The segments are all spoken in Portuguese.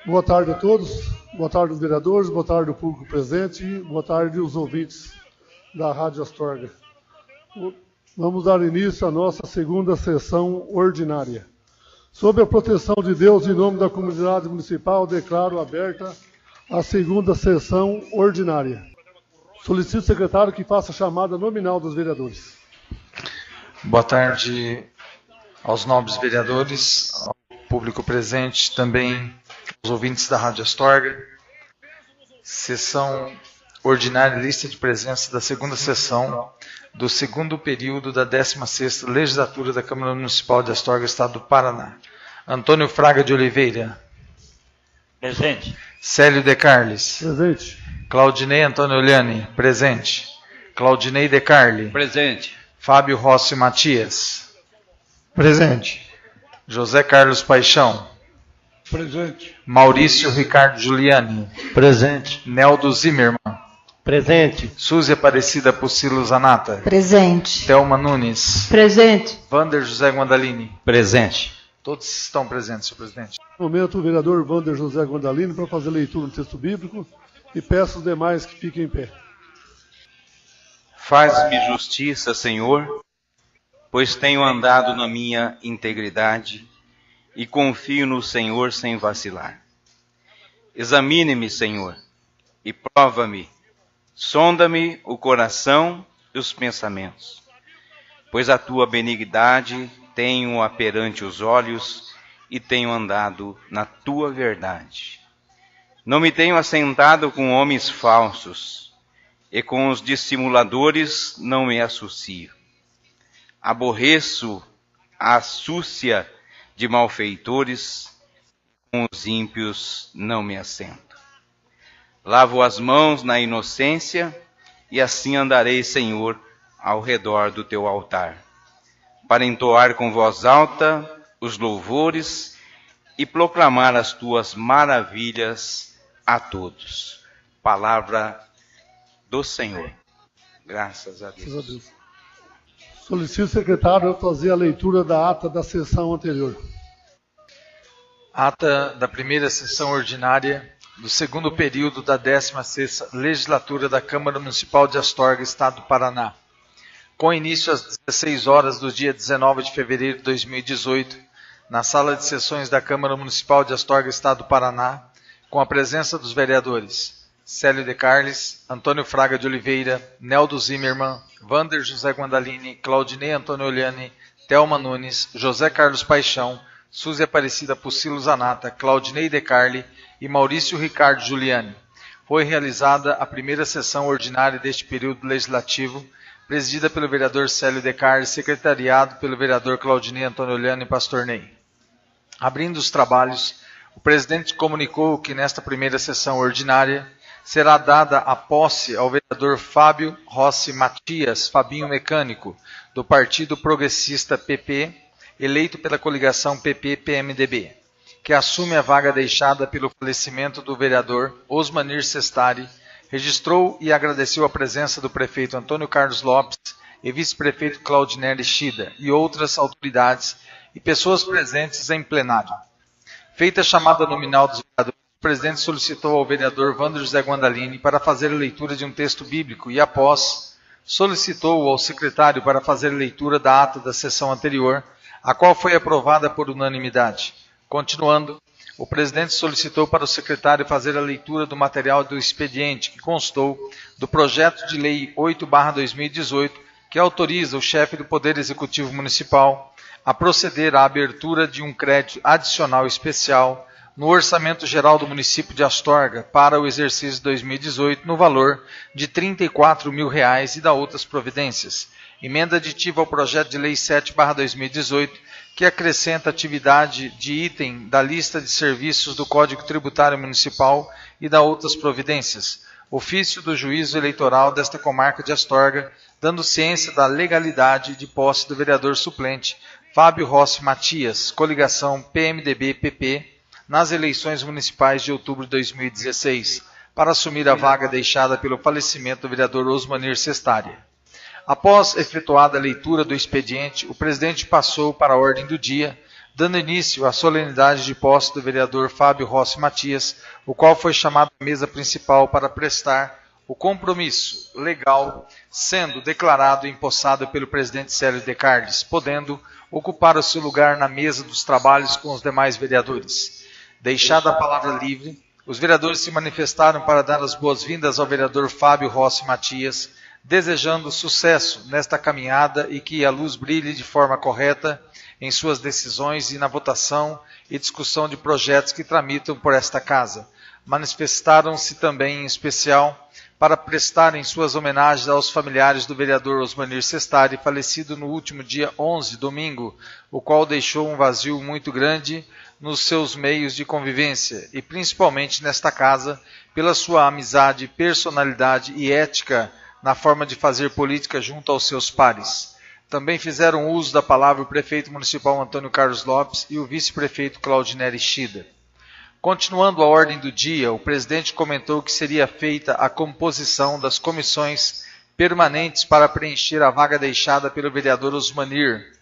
Boa tarde a todos, boa tarde aos vereadores, boa tarde ao público presente, boa tarde aos ouvintes da Rádio Astorga. Vamos dar início à nossa segunda sessão ordinária. Sob a proteção de Deus, em nome da comunidade municipal, declaro aberta a segunda sessão ordinária. Solicito ao secretário que faça a chamada nominal dos vereadores. Boa tarde aos nobres vereadores, ao público presente, também aos ouvintes da Rádio Astorga. Sessão ordinária, lista de presença da segunda sessão do segundo período da 16ª Legislatura da Câmara Municipal de Astorga, Estado do Paraná. Antônio Fraga de Oliveira. Presente. Célio de Carles. Presente. Claudinei Antônio Oliani. Presente. Claudinei de Carli. Presente. Fábio Rossi Matias. Presente. José Carlos Paixão. Presente. Maurício Ricardo Giuliani. Presente. Neldo Zimmermann. Presente. Suzy Aparecida Pucilo Zanata. Presente. Thelma Nunes. Presente. Vander José Guandalini. Presente. Todos estão presentes, senhor presidente. No momento, o vereador Vander José Guandalini para fazer leitura do texto bíblico e peço os demais que fiquem em pé. Faz-me justiça, Senhor, pois tenho andado na minha integridade e confio no Senhor sem vacilar. Examine-me, Senhor, e prova-me, sonda-me o coração e os pensamentos, pois a tua benignidade tenho-a perante os olhos e tenho andado na tua verdade. Não me tenho assentado com homens falsos, e com os dissimuladores não me associo. Aborreço a astúcia de malfeitores, com os ímpios não me assento. Lavo as mãos na inocência, e assim andarei, Senhor, ao redor do teu altar, para entoar com voz alta os louvores e proclamar as tuas maravilhas a todos. Palavra do Senhor. Graças a Deus. Graças a Deus. Solicito ao secretário a fazer a leitura da ata da sessão anterior. Ata da primeira sessão ordinária do segundo período da 16ª Legislatura da Câmara Municipal de Astorga, Estado do Paraná. Com início às 16 horas do dia 19 de fevereiro de 2018, na sala de sessões da Câmara Municipal de Astorga, Estado do Paraná, com a presença dos vereadores Célio de Carles, Antônio Fraga de Oliveira, Neldo Zimmermann, Vander José Guandalini, Claudinei Antônio Oliani, Thelma Nunes, José Carlos Paixão, Suzy Aparecida Pucilo Zanata, Claudinei de Carli e Maurício Ricardo Giuliani. Foi realizada a primeira sessão ordinária deste período legislativo, presidida pelo vereador Célio de Carli, secretariado pelo vereador Claudinei Antônio Oliani e Pastor Ney. Abrindo os trabalhos, o presidente comunicou que nesta primeira sessão ordinária será dada a posse ao vereador Fábio Rossi Matias, Fabinho Mecânico, do Partido Progressista PP, eleito pela coligação PP-PMDB, que assume a vaga deixada pelo falecimento do vereador Osmanir Sestari, registrou e agradeceu a presença do prefeito Antônio Carlos Lopes e vice-prefeito Claudinelli Chida e outras autoridades e pessoas presentes em plenário. Feita a chamada nominal dos vereadores, o presidente solicitou ao vereador Vander José Guandalini para fazer a leitura de um texto bíblico e, após, solicitou ao secretário para fazer a leitura da ata da sessão anterior, a qual foi aprovada por unanimidade. Continuando, o presidente solicitou para o secretário fazer a leitura do material do expediente, que constou do projeto de lei 8/2018, que autoriza o chefe do Poder Executivo Municipal a proceder à abertura de um crédito adicional especial no Orçamento Geral do município de Astorga para o exercício 2018 no valor de R$ 34.000 e da outras providências. Emenda aditiva ao projeto de lei 7/2018, que acrescenta atividade de item da lista de serviços do Código Tributário Municipal e da outras providências. Ofício do Juízo Eleitoral desta comarca de Astorga, dando ciência da legalidade de posse do vereador suplente Fábio Rossi Matias, coligação PMDB-PP, nas eleições municipais de outubro de 2016, para assumir a vaga deixada pelo falecimento do vereador Osmanir Sestari. Após efetuada a leitura do expediente, o presidente passou para a ordem do dia dando início à solenidade de posse do vereador Fábio Rossi Matias, o qual foi chamado à mesa principal para prestar o compromisso legal, sendo declarado e empossado pelo presidente Célio de Carles, podendo ocupar o seu lugar na mesa dos trabalhos com os demais vereadores. Deixada a palavra livre, os vereadores se manifestaram para dar as boas-vindas ao vereador Fábio Rossi Matias, desejando sucesso nesta caminhada e que a luz brilhe de forma correta em suas decisões e na votação e discussão de projetos que tramitam por esta casa. Manifestaram-se também, em especial, para prestarem suas homenagens aos familiares do vereador Osmanir Sestari, falecido no último dia 11, domingo, o qual deixou um vazio muito grande nos seus meios de convivência, e principalmente nesta casa, pela sua amizade, personalidade e ética na forma de fazer política junto aos seus pares. Também fizeram uso da palavra o prefeito municipal Antônio Carlos Lopes e o vice-prefeito Claudinei Shida. Continuando a ordem do dia, o presidente comentou que seria feita a composição das comissões permanentes para preencher a vaga deixada pelo vereador Osmanir.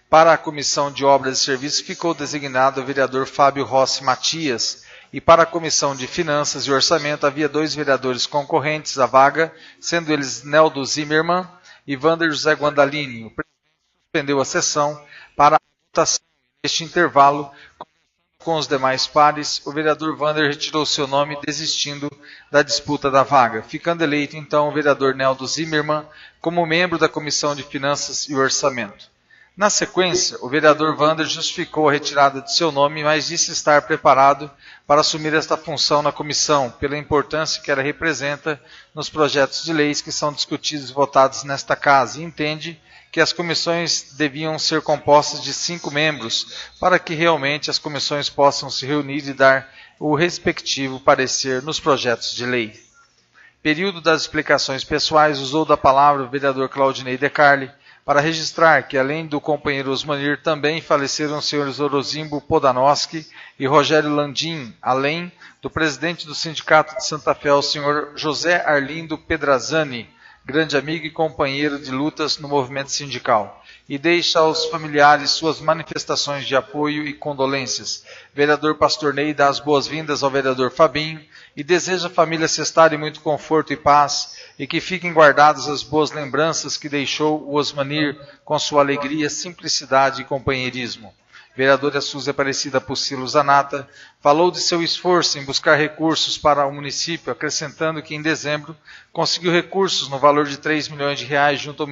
Para a comissão de obras e serviços ficou designado o vereador Fábio Rossi Matias, e para a comissão de finanças e orçamento havia 2 vereadores concorrentes à vaga, sendo eles Neldo Zimmermann e Wander José Guandalini. O presidente suspendeu a sessão para a votação. Neste intervalo, com os demais pares, o vereador Wander retirou seu nome, desistindo da disputa da vaga, ficando eleito então o vereador Neldo Zimmermann como membro da Comissão de Finanças e Orçamento. Na sequência, o vereador Wander justificou a retirada de seu nome, mas disse estar preparado para assumir esta função na comissão, pela importância que ela representa nos projetos de leis que são discutidos e votados nesta casa, e entende que as comissões deviam ser compostas de 5 membros, para que realmente as comissões possam se reunir e dar o respectivo parecer nos projetos de lei. Período das explicações pessoais, usou da palavra o vereador Claudinei de Carli, para registrar que, além do companheiro Osmanir, também faleceram os senhores Orozimbo Podanowski e Rogério Landim, além do presidente do Sindicato de Santa Fé, o senhor José Arlindo Pedrazani, grande amigo e companheiro de lutas no movimento sindical, e deixa aos familiares suas manifestações de apoio e condolências. Vereador Pastor Ney dá as boas-vindas ao vereador Fabinho e deseja à família Sestari muito conforto e paz, e que fiquem guardadas as boas lembranças que deixou o Osmanir com sua alegria, simplicidade e companheirismo. Vereadora Suzy Aparecida Pucilo Zanata falou de seu esforço em buscar recursos para o município, acrescentando que em dezembro conseguiu recursos no valor de R$3 milhões junto ao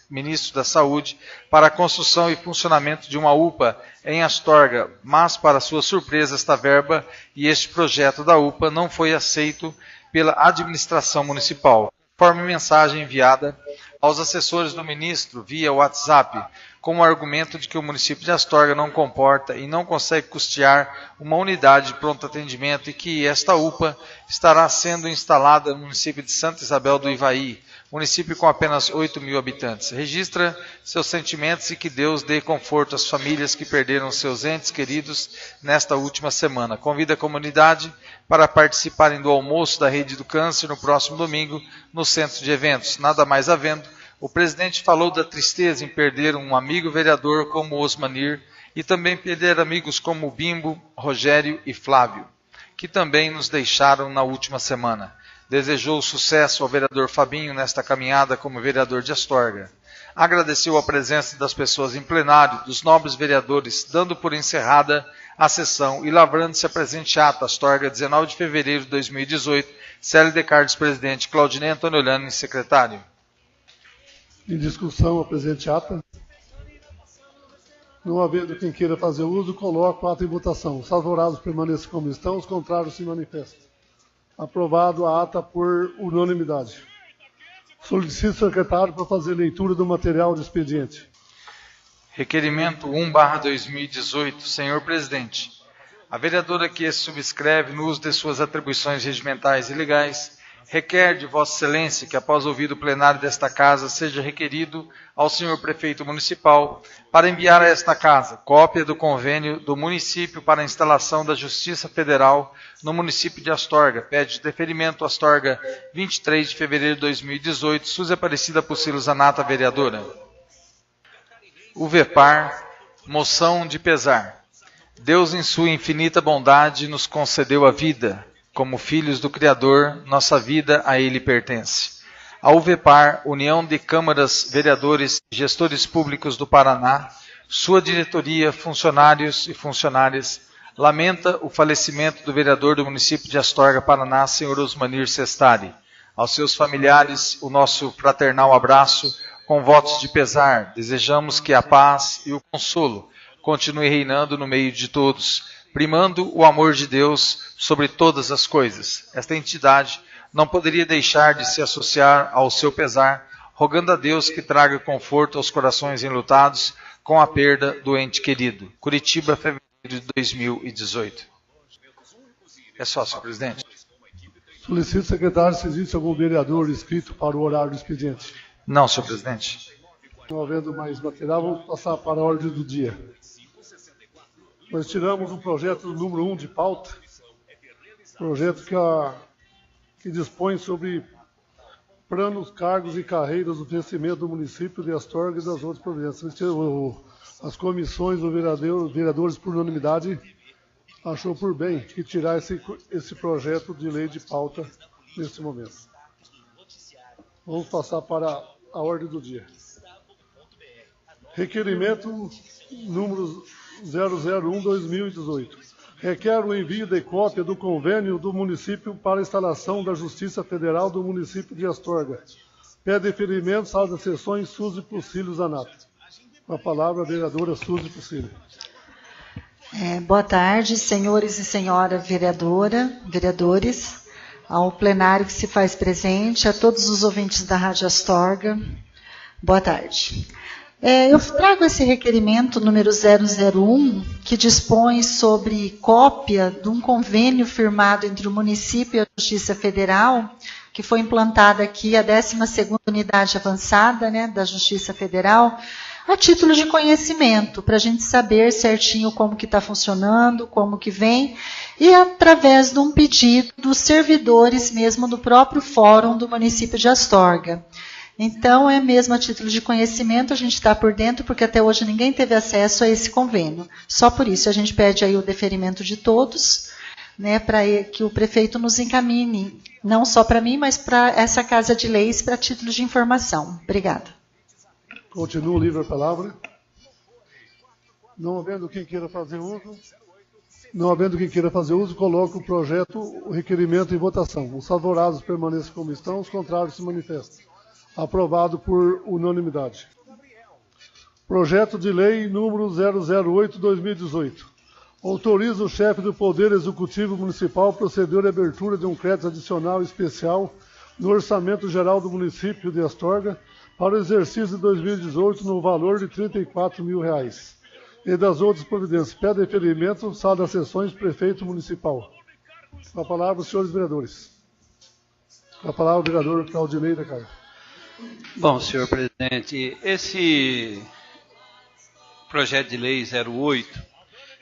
ministro da Saúde para a construção e funcionamento de uma UPA em Astorga, mas para sua surpresa esta verba e este projeto da UPA não foi aceito pela administração municipal, conforme mensagem enviada aos assessores do ministro via WhatsApp, com o argumento de que o município de Astorga não comporta e não consegue custear uma unidade de pronto atendimento e que esta UPA estará sendo instalada no município de Santa Isabel do Ivaí, município com apenas 8 mil habitantes. Registra seus sentimentos e que Deus dê conforto às famílias que perderam seus entes queridos nesta última semana. Convida a comunidade para participarem do almoço da Rede do Câncer no próximo domingo no centro de eventos. Nada mais havendo, o presidente falou da tristeza em perder um amigo vereador como Osmanir e também perder amigos como Bimbo, Rogério e Flávio, que também nos deixaram na última semana. Desejou sucesso ao vereador Fabinho nesta caminhada como vereador de Astorga. Agradeceu a presença das pessoas em plenário, dos nobres vereadores, dando por encerrada a sessão e lavrando-se a presente ata, Astorga, 19 de fevereiro de 2018, Célio de Carlos, presidente, Claudinei Antônio Olhani, secretário. Em discussão a presente ata. Não havendo quem queira fazer uso, coloco a ata em votação. Os favoráveis permaneçam como estão, os contrários se manifestam. Aprovado a ata por unanimidade. Solicito o secretário para fazer leitura do material de expediente. Requerimento 1/2018. Senhor presidente, a vereadora que se subscreve no uso de suas atribuições regimentais e legais requer de Vossa Excelência que, após ouvido o plenário desta Casa, seja requerido ao senhor prefeito municipal para enviar a esta Casa cópia do convênio do município para a instalação da Justiça Federal no município de Astorga. Pede deferimento Astorga, 23 de fevereiro de 2018. Suzy Aparecida Pucilo Zanata, vereadora. O VEPAR Moção de pesar. Deus, em sua infinita bondade, nos concedeu a vida. Como filhos do Criador, nossa vida a Ele pertence. A UVEPAR, União de Câmaras, Vereadores e Gestores Públicos do Paraná, sua diretoria, funcionários e funcionárias, lamenta o falecimento do vereador do município de Astorga, Paraná, senhor Osmanir Sestari. Aos seus familiares, o nosso fraternal abraço, com votos de pesar. Desejamos que a paz e o consolo continue reinando no meio de todos, primando o amor de Deus sobre todas as coisas. Esta entidade não poderia deixar de se associar ao seu pesar, rogando a Deus que traga conforto aos corações enlutados com a perda do ente querido. Curitiba, fevereiro de 2018. É só, senhor presidente. Solicito, secretário, se existe algum vereador inscrito para o horário do expediente. Não, senhor presidente. Não havendo mais material, vamos passar para a ordem do dia. Nós tiramos o projeto número 1 de pauta, projeto que dispõe sobre planos, cargos e carreiras do crescimento do município de Astorga e das outras províncias. As comissões do vereadores, por unanimidade, achou por bem que tirar esse projeto de lei de pauta nesse momento. Vamos passar para a ordem do dia. Requerimento número 001/2018. Requer o envio de cópia do convênio do município para a instalação da Justiça Federal do município de Astorga. Pede deferimento, sala das sessões, Suzy Pucílio Zanato. Com a palavra, a vereadora Suzy Pucílio. Boa tarde, senhores e senhora vereadores, ao plenário que se faz presente, a todos os ouvintes da Rádio Astorga. Boa tarde. Eu trago esse requerimento número 001, que dispõe sobre cópia de um convênio firmado entre o município e a Justiça Federal, que foi implantada aqui a 12ª Unidade Avançada, da Justiça Federal, a título de conhecimento, para a gente saber certinho como que está funcionando, como que vem, e através de um pedido dos servidores mesmo do próprio fórum do município de Astorga. Então, é mesmo a título de conhecimento, a gente está por dentro, porque até hoje ninguém teve acesso a esse convênio. Só por isso, a gente pede aí o deferimento de todos, para que o prefeito nos encaminhe, não só para mim, mas para essa Casa de Leis, para título de informação. Obrigada. Continua o livro a palavra. Não havendo quem queira fazer uso, coloco o projeto, o requerimento em votação. Os favoráveis permaneçam como estão, os contrários se manifestam. Aprovado por unanimidade. Projeto de lei número 008/2018. Autoriza o chefe do Poder Executivo Municipal a proceder à abertura de um crédito adicional especial no Orçamento Geral do município de Astorga para o exercício de 2018 no valor de R$ 34 mil. E das outras providências. Pede deferimento, sala das sessões, prefeito municipal. Com a palavra, os senhores vereadores. Com a palavra, o vereador Claudinei da Caio. Bom, senhor presidente, esse projeto de lei 08,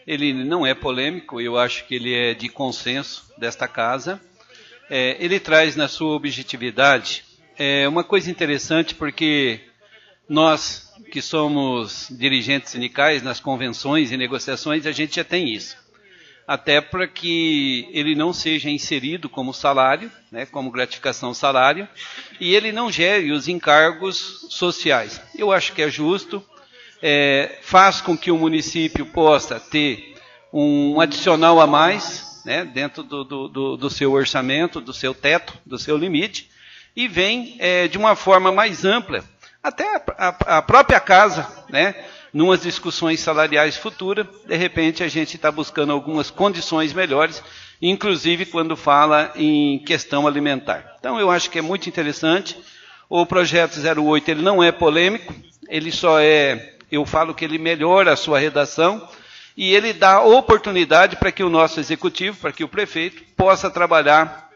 ele não é polêmico, eu acho que ele é de consenso desta casa. Ele traz na sua objetividade uma coisa interessante, porque nós que somos dirigentes sindicais nas convenções e negociações, a gente já tem isso. Até para que ele não seja inserido como salário, como gratificação salário, e ele não gere os encargos sociais. Eu acho que é justo, faz com que o município possa ter um adicional a mais, dentro do seu orçamento, do seu teto, do seu limite, e vem de uma forma mais ampla, até a própria casa, numas discussões salariais futuras, de repente a gente está buscando algumas condições melhores, inclusive quando fala em questão alimentar. Então eu acho que é muito interessante. O projeto 08 ele não é polêmico, ele só eu falo que ele melhora a sua redação e ele dá oportunidade para que o nosso executivo, para que o prefeito possa trabalhar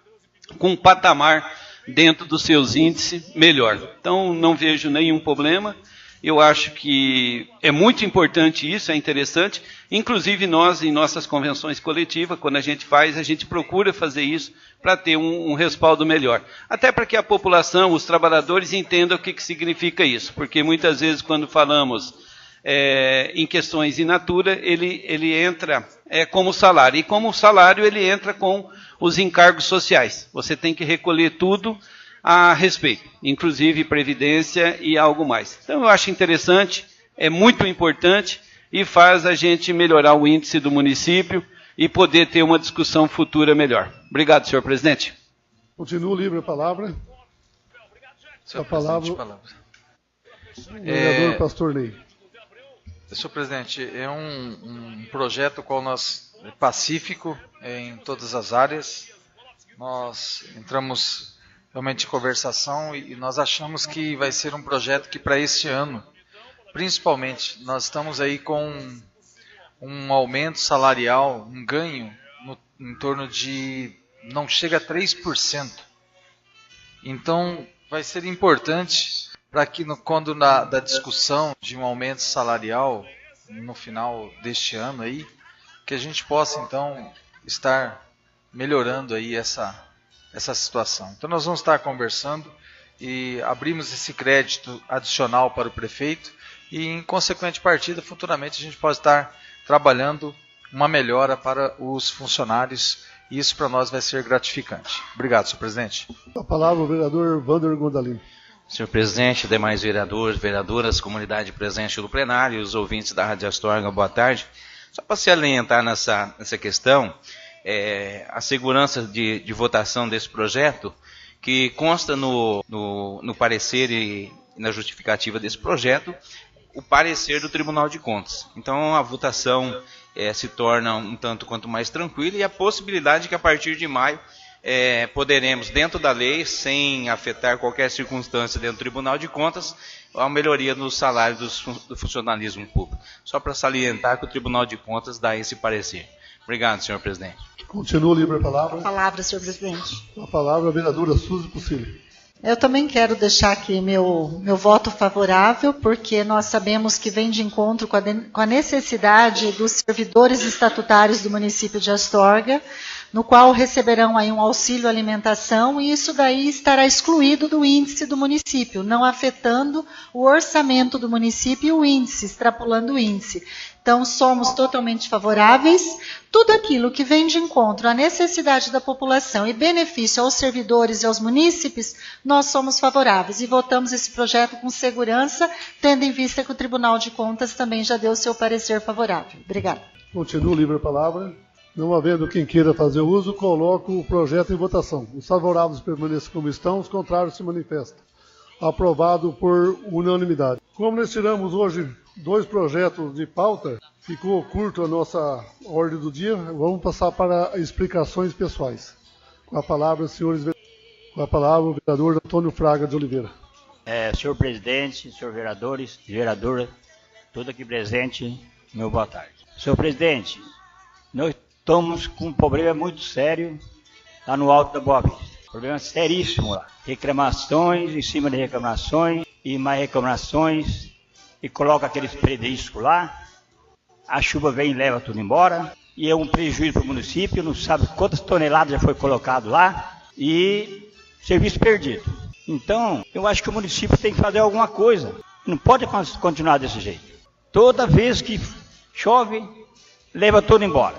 com um patamar dentro dos seus índices melhor. Então não vejo nenhum problema. Eu acho que é muito importante isso, é interessante. Inclusive nós, em nossas convenções coletivas, quando a gente procura fazer isso para ter um respaldo melhor. Até para que a população, os trabalhadores entendam o que significa isso. Porque muitas vezes quando falamos em questões in natura, ele entra como salário. E como salário, ele entra com os encargos sociais. Você tem que recolher tudo a respeito, inclusive previdência e algo mais. Então, eu acho interessante, é muito importante e faz a gente melhorar o índice do município e poder ter uma discussão futura melhor. Obrigado, senhor presidente. Continua livre a palavra. Senhor A palavra. presidente, Vereador Pastor Ney. Senhor presidente, é um projeto qual nós pacífico em todas as áreas. Nós entramos realmente em conversação e nós achamos que vai ser um projeto que para este ano, principalmente, nós estamos aí com um aumento salarial, um ganho em torno de, não chega a 3%. Então, vai ser importante para que quando da discussão de um aumento salarial no final deste ano aí, que a gente possa então estar melhorando aí essa situação. Então nós vamos estar conversando e abrimos esse crédito adicional para o prefeito e em consequente partida futuramente a gente pode estar trabalhando uma melhora para os funcionários e isso para nós vai ser gratificante. Obrigado, senhor presidente. A palavra o vereador Wander Gondalini. Senhor presidente, demais vereadores, vereadoras, comunidade presente no plenário, os ouvintes da Rádio Astorga, boa tarde. Só para se alientar nessa questão, a segurança de votação desse projeto, que consta no parecer e na justificativa desse projeto, o parecer do Tribunal de Contas. Então a votação se torna um tanto quanto mais tranquila e a possibilidade que a partir de maio poderemos, dentro da lei, sem afetar qualquer circunstância dentro do Tribunal de Contas, a melhoria no salário do funcionalismo público. Só para salientar que o Tribunal de Contas dá esse parecer. Obrigado, senhor presidente. Continua livre a palavra. A palavra, senhor presidente. A palavra a vereadora Suzy Pucilli. Eu também quero deixar aqui meu voto favorável, porque nós sabemos que vem de encontro com a necessidade dos servidores estatutários do município de Astorga, no qual receberão aí um auxílio alimentação, e isso daí estará excluído do índice do município, não afetando o orçamento do município e o índice, extrapolando o índice. Então, somos totalmente favoráveis. Tudo aquilo que vem de encontro à necessidade da população e benefício aos servidores e aos munícipes, nós somos favoráveis e votamos esse projeto com segurança, tendo em vista que o Tribunal de Contas também já deu o seu parecer favorável. Obrigada. Continua livre a palavra. Não havendo quem queira fazer uso, coloco o projeto em votação. Os favoráveis permaneçam como estão, os contrários se manifestam. Aprovado por unanimidade. Como nós tiramos hoje 2 projetos de pauta, ficou curto a nossa ordem do dia, vamos passar para explicações pessoais. Com a palavra, senhores vereadores. Com a palavra, o vereador Antônio Fraga de Oliveira. Senhor presidente, senhor vereadores, vereadora, tudo aqui presente, meu boa tarde. Senhor presidente, nós estamos com um problema muito sério lá no Alto da Boa Vista. Problema seríssimo lá. Reclamações em cima de reclamações e mais reclamações e coloca aqueles prediscos lá. A chuva vem e leva tudo embora. E é um prejuízo para o município, não sabe quantas toneladas já foi colocado lá e serviço perdido. Então, eu acho que o município tem que fazer alguma coisa. Não pode continuar desse jeito. Toda vez que chove, leva tudo embora.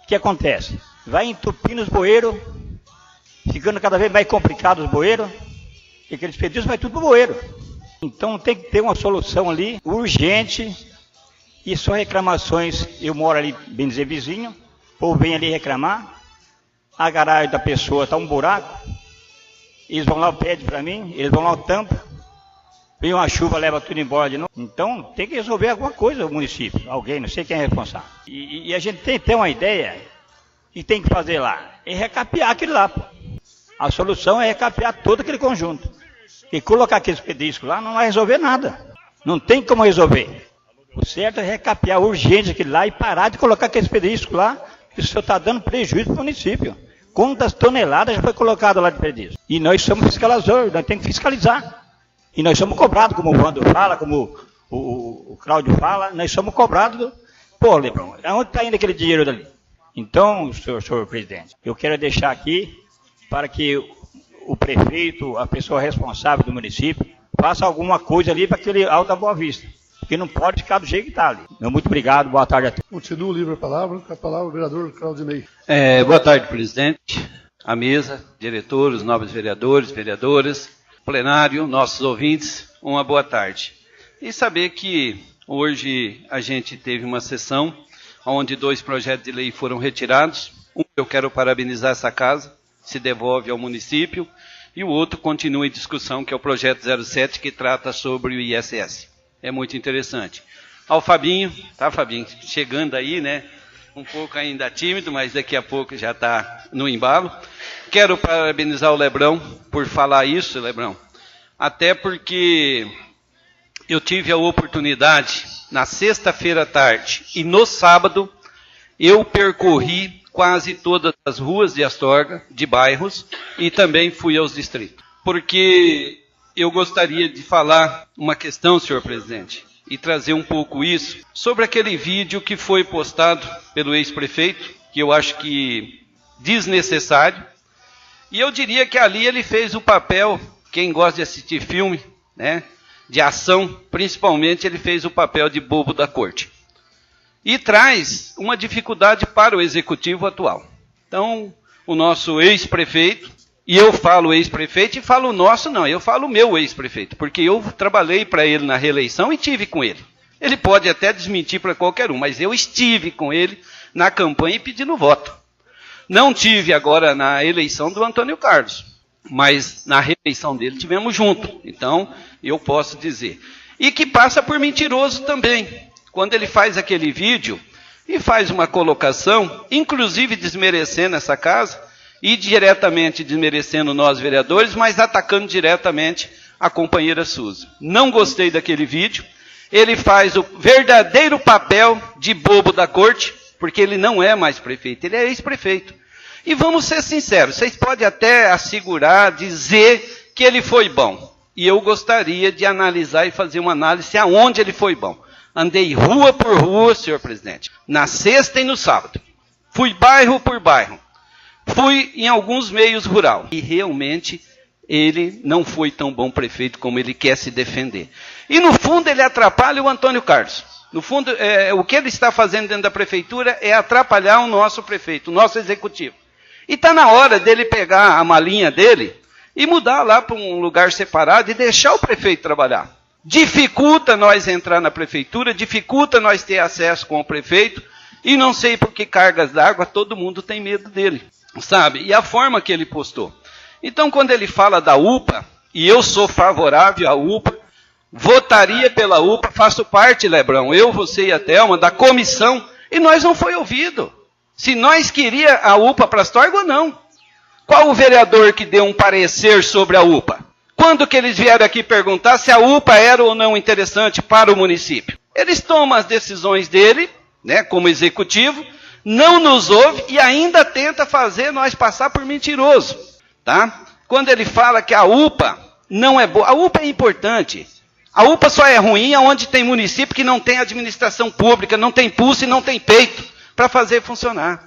O que acontece? Vai entupindo os bueiros, ficando cada vez mais complicados os bueiros, e aqueles pedidos vai tudo para o bueiro. Então tem que ter uma solução ali, urgente, e só reclamações. Eu moro ali, bem dizer, vizinho, o povo vem ali reclamar, a garagem da pessoa está um buraco, eles vão lá, pedem para mim, eles vão lá, tampa, vem uma chuva, leva tudo embora de novo. Então tem que resolver alguma coisa o município, alguém, não sei quem é responsável. E a gente tem que ter uma ideia, e tem que fazer lá, é recapear aquilo lá, pô. A solução é recapear todo aquele conjunto. E colocar aqueles pediscos lá não vai resolver nada. Não tem como resolver. O certo é recapear urgente aquilo lá e parar de colocar aqueles pediscos lá, que o senhor está dando prejuízo para o município. Quantas toneladas já foi colocado lá de pedisco? E nós somos fiscalizadores, nós temos que fiscalizar. E nós somos cobrados, como o Wando fala, como o Cláudio fala, nós somos cobrados. Pô, Lebrão, aonde está indo aquele dinheiro dali? Então, senhor presidente, eu quero deixar aqui para que o prefeito, a pessoa responsável do município, faça alguma coisa ali para aquele Alto da Boa Vista. porque não pode ficar do jeito que está ali. Muito obrigado, boa tarde a todos. Continua o livro a palavra, com a palavra o vereador Claudinei. Boa tarde, presidente, a mesa, diretores, nobres vereadores, vereadoras, plenário, nossos ouvintes, uma boa tarde. E saber que hoje a gente teve uma sessão onde 2 projetos de lei foram retirados. Um eu quero parabenizar essa casa, se devolve ao município, e o outro continua em discussão, que é o projeto 07, que trata sobre o ISS. É muito interessante. Ao Fabinho, tá, Fabinho? Chegando aí, né? Um pouco ainda tímido, mas daqui a pouco já está no embalo. Quero parabenizar o Lebrão por falar isso, Lebrão. Até porque eu tive a oportunidade, na sexta-feira à tarde e no sábado, eu percorri quase todas as ruas de Astorga, de bairros, e também fui aos distritos. Porque eu gostaria de falar uma questão, senhor presidente, e trazer um pouco isso, sobre aquele vídeo que foi postado pelo ex-prefeito, que eu acho que desnecessário, e eu diria que ali ele fez o papel, quem gosta de assistir filme, né, de ação, principalmente ele fez o papel de bobo da corte. E traz uma dificuldade para o executivo atual. Então, o nosso ex-prefeito, e eu falo ex-prefeito e falo nosso não, eu falo meu ex-prefeito, porque eu trabalhei para ele na reeleição e tive com ele. Ele pode até desmentir para qualquer um, mas eu estive com ele na campanha e pedindo voto. Não tive agora na eleição do Antônio Carlos, mas na reeleição dele tivemos junto, então eu posso dizer. E que passa por mentiroso também, quando ele faz aquele vídeo e faz uma colocação, inclusive desmerecendo essa casa, e diretamente desmerecendo nós vereadores, mas atacando diretamente a companheira Suzy. Não gostei daquele vídeo. Ele faz o verdadeiro papel de bobo da corte, porque ele não é mais prefeito, ele é ex-prefeito. E vamos ser sinceros, vocês podem até assegurar, dizer que ele foi bom. E eu gostaria de analisar e fazer uma análise aonde ele foi bom. Andei rua por rua, senhor presidente, na sexta e no sábado. Fui bairro por bairro. Fui em alguns meios rurais e realmente ele não foi tão bom prefeito como ele quer se defender. E no fundo ele atrapalha o Antônio Carlos. No fundo, o que ele está fazendo dentro da prefeitura é atrapalhar o nosso prefeito, o nosso executivo. E está na hora dele pegar a malinha dele e mudar lá para um lugar separado e deixar o prefeito trabalhar. Dificulta nós entrar na prefeitura, dificulta nós ter acesso com o prefeito e não sei por que cargas d'água todo mundo tem medo dele. Sabe? E a forma que ele postou. Então, quando ele fala da UPA, e eu sou favorável à UPA, votaria pela UPA, faço parte, Lebrão, eu, você e a Thelma, da comissão, e nós não foi ouvido. Se nós queria a UPA para Astorga ou não. Qual o vereador que deu um parecer sobre a UPA? Quando que eles vieram aqui perguntar se a UPA era ou não interessante para o município? Eles tomam as decisões dele, né, como executivo, não nos ouve e ainda tenta fazer nós passar por mentiroso, tá? Quando ele fala que a UPA não é boa, a UPA é importante. A UPA só é ruim onde tem município que não tem administração pública, não tem pulso e não tem peito para fazer funcionar.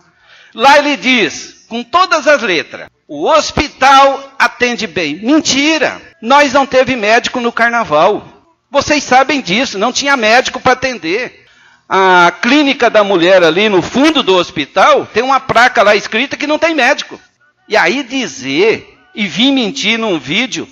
Lá ele diz, com todas as letras, o hospital atende bem. Mentira! Nós não teve médico no carnaval. Vocês sabem disso, não tinha médico para atender. A clínica da mulher ali no fundo do hospital, tem uma placa lá escrita que não tem médico. E aí dizer, e vir mentir num vídeo,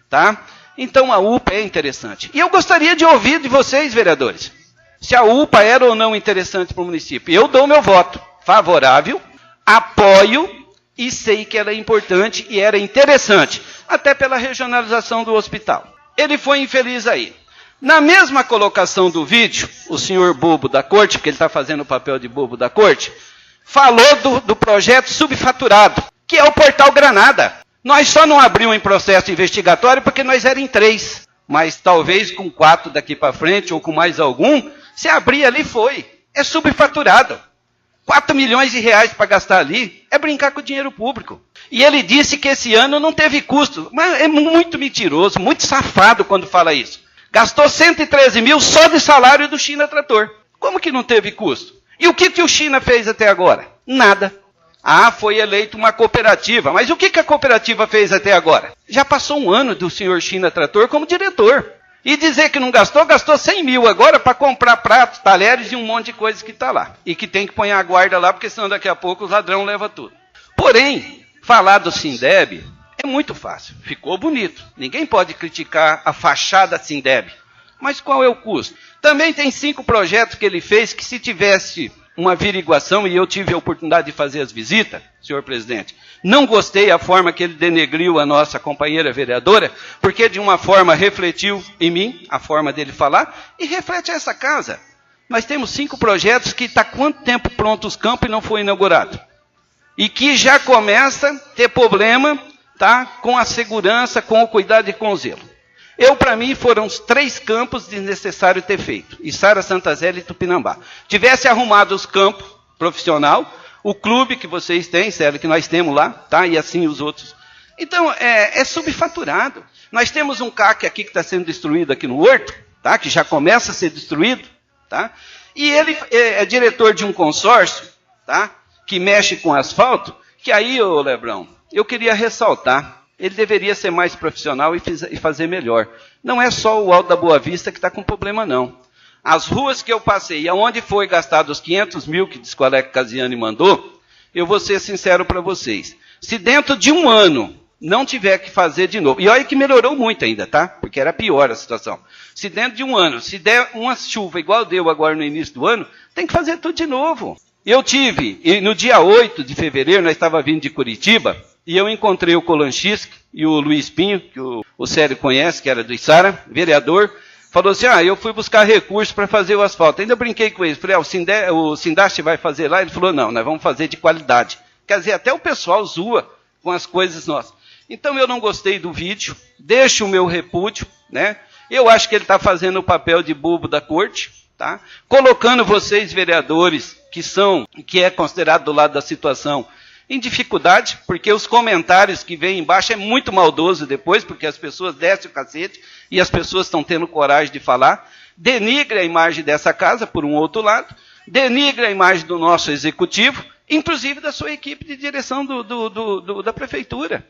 tá? Então a UPA é interessante. E eu gostaria de ouvir de vocês, vereadores, se a UPA era ou não interessante para o município. Eu dou meu voto favorável, apoio e sei que ela é importante e era interessante, até pela regionalização do hospital. Ele foi infeliz aí. Na mesma colocação do vídeo, o senhor bobo da corte, porque ele está fazendo o papel de bobo da corte, falou do projeto subfaturado, que é o Portal Granada. Nós só não abrimos em processo investigatório porque nós éramos em 3. Mas talvez com 4 daqui para frente, ou com mais algum, se abrir ali foi. É subfaturado. 4 milhões de reais para gastar ali é brincar com o dinheiro público. E ele disse que esse ano não teve custo. Mas é muito mentiroso, muito safado quando fala isso. Gastou 113 mil só de salário do China Trator. Como que não teve custo? E o que o China fez até agora? Nada. Ah, foi eleito uma cooperativa. Mas o que a cooperativa fez até agora? Já passou um ano do senhor China Trator como diretor. E dizer que não gastou, gastou 100 mil agora para comprar pratos, talheres e um monte de coisa que está lá. E que tem que pôr a guarda lá, porque senão daqui a pouco os ladrão leva tudo. Porém, falar do Sindeb é muito fácil. Ficou bonito. Ninguém pode criticar a fachada Sindeb. Mas qual é o custo? Também tem 5 projetos que ele fez que, se tivesse uma averiguação, e eu tive a oportunidade de fazer as visitas, senhor presidente, não gostei da forma que ele denegriu a nossa companheira vereadora, porque de uma forma refletiu em mim, a forma dele falar, e reflete essa casa. Nós temos 5 projetos que está quanto tempo pronto os campos e não foi inaugurado. E que já começa a ter problema, tá, com a segurança, com o cuidado e com o zelo. Para mim, foram os 3 campos desnecessários ter feito. Içara, Santa Zélia e Tupinambá. Tivesse arrumado os campos profissional, o clube que vocês têm, sério, que nós temos lá, tá? E assim os outros. Então, é subfaturado. Nós temos um CAC aqui que está sendo destruído aqui no Horto, tá? Que já começa a ser destruído, tá? E ele é diretor de um consórcio, tá? Que mexe com asfalto, que aí, ô Lebrão, eu queria ressaltar. Ele deveria ser mais profissional e fazer melhor. Não é só o Alto da Boa Vista que está com problema, não. As ruas que eu passei, e aonde foi gastado os 500 mil que o colega Casiani mandou, eu vou ser sincero para vocês. Se dentro de um ano não tiver que fazer de novo, e olha que melhorou muito ainda, tá? Porque era pior a situação. Se dentro de um ano, se der uma chuva igual deu agora no início do ano, tem que fazer tudo de novo. Eu tive, e no dia 8 de fevereiro, nós estávamos vindo de Curitiba, e eu encontrei o Kolanchisk e o Luiz Pinho, que o Célio conhece, que era do Içara, vereador, falou assim, eu fui buscar recursos para fazer o asfalto. Ainda brinquei com ele, falei, o Sindast vai fazer lá? Ele falou, não, nós vamos fazer de qualidade. Quer dizer, até o pessoal zoa com as coisas nossas. Então eu não gostei do vídeo, deixo o meu repúdio, né? Eu acho que ele está fazendo o papel de bobo da corte, tá? Colocando vocês, vereadores, que é considerado do lado da situação, em dificuldade, porque os comentários que vêm embaixo é muito maldoso depois, porque as pessoas descem o cacete e as pessoas estão tendo coragem de falar, denigre a imagem dessa casa, por um outro lado, denigre a imagem do nosso executivo, inclusive da sua equipe de direção da prefeitura.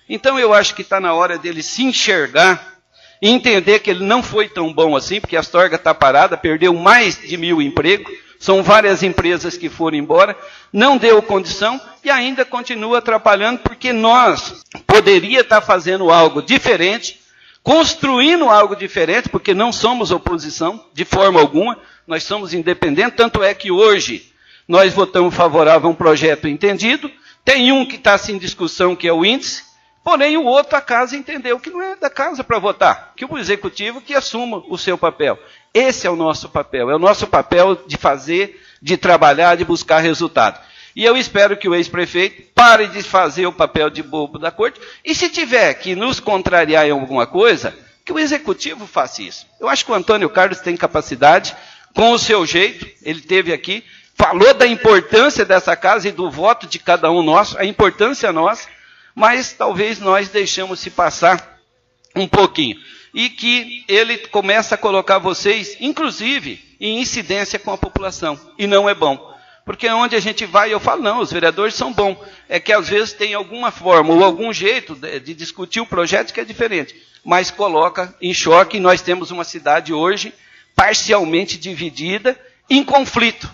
Então eu acho que está na hora dele se enxergar e entender que ele não foi tão bom assim, porque a Astorga está parada, perdeu mais de 1000 empregos, são várias empresas que foram embora, não deu condição e ainda continua atrapalhando, porque nós poderia estar fazendo algo diferente, construindo algo diferente, porque não somos oposição, de forma alguma, nós somos independentes, tanto é que hoje nós votamos favorável a um projeto entendido, tem um que está em discussão, que é o índice, porém o outro, a casa, entendeu que não é da casa para votar, que o executivo que assuma o seu papel. Esse é o nosso papel de fazer, de trabalhar, de buscar resultado. E eu espero que o ex-prefeito pare de fazer o papel de bobo da corte, e se tiver que nos contrariar em alguma coisa, que o executivo faça isso. Eu acho que o Antônio Carlos tem capacidade, com o seu jeito, ele teve aqui, falou da importância dessa casa e do voto de cada um nosso, a importância nossa, mas talvez nós deixamos se passar um pouquinho. E que ele começa a colocar vocês, inclusive, em incidência com a população. E não é bom. Porque onde a gente vai, eu falo, não, os vereadores são bons. É que às vezes tem alguma forma ou algum jeito de discutir o projeto que é diferente. Mas coloca em choque, e nós temos uma cidade hoje parcialmente dividida em conflito.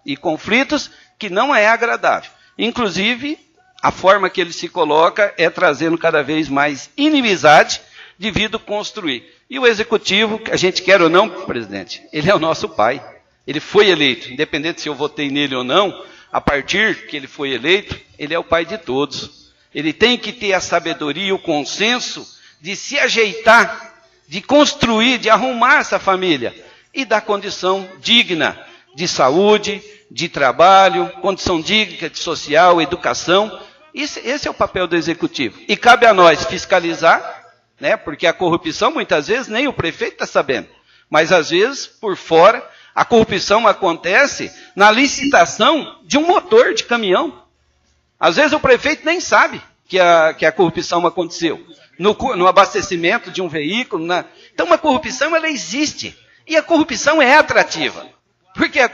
E conflitos que não é agradável. Inclusive, a forma que ele se coloca é trazendo cada vez mais inimizade devido a construir. E o executivo, a gente quer ou não, presidente, ele é o nosso pai. Ele foi eleito, independente se eu votei nele ou não, a partir que ele foi eleito, ele é o pai de todos. Ele tem que ter a sabedoria e o consenso de se ajeitar, de construir, de arrumar essa família e dar condição digna de saúde, de trabalho, condição digna de social, educação. Esse é o papel do executivo. E cabe a nós fiscalizar, né, porque a corrupção, muitas vezes, nem o prefeito está sabendo. Mas, às vezes, por fora, a corrupção acontece na licitação de um motor de caminhão. Às vezes, o prefeito nem sabe que a corrupção aconteceu. No abastecimento de um veículo. Então, a corrupção, ela existe. E a corrupção é atrativa. Porque a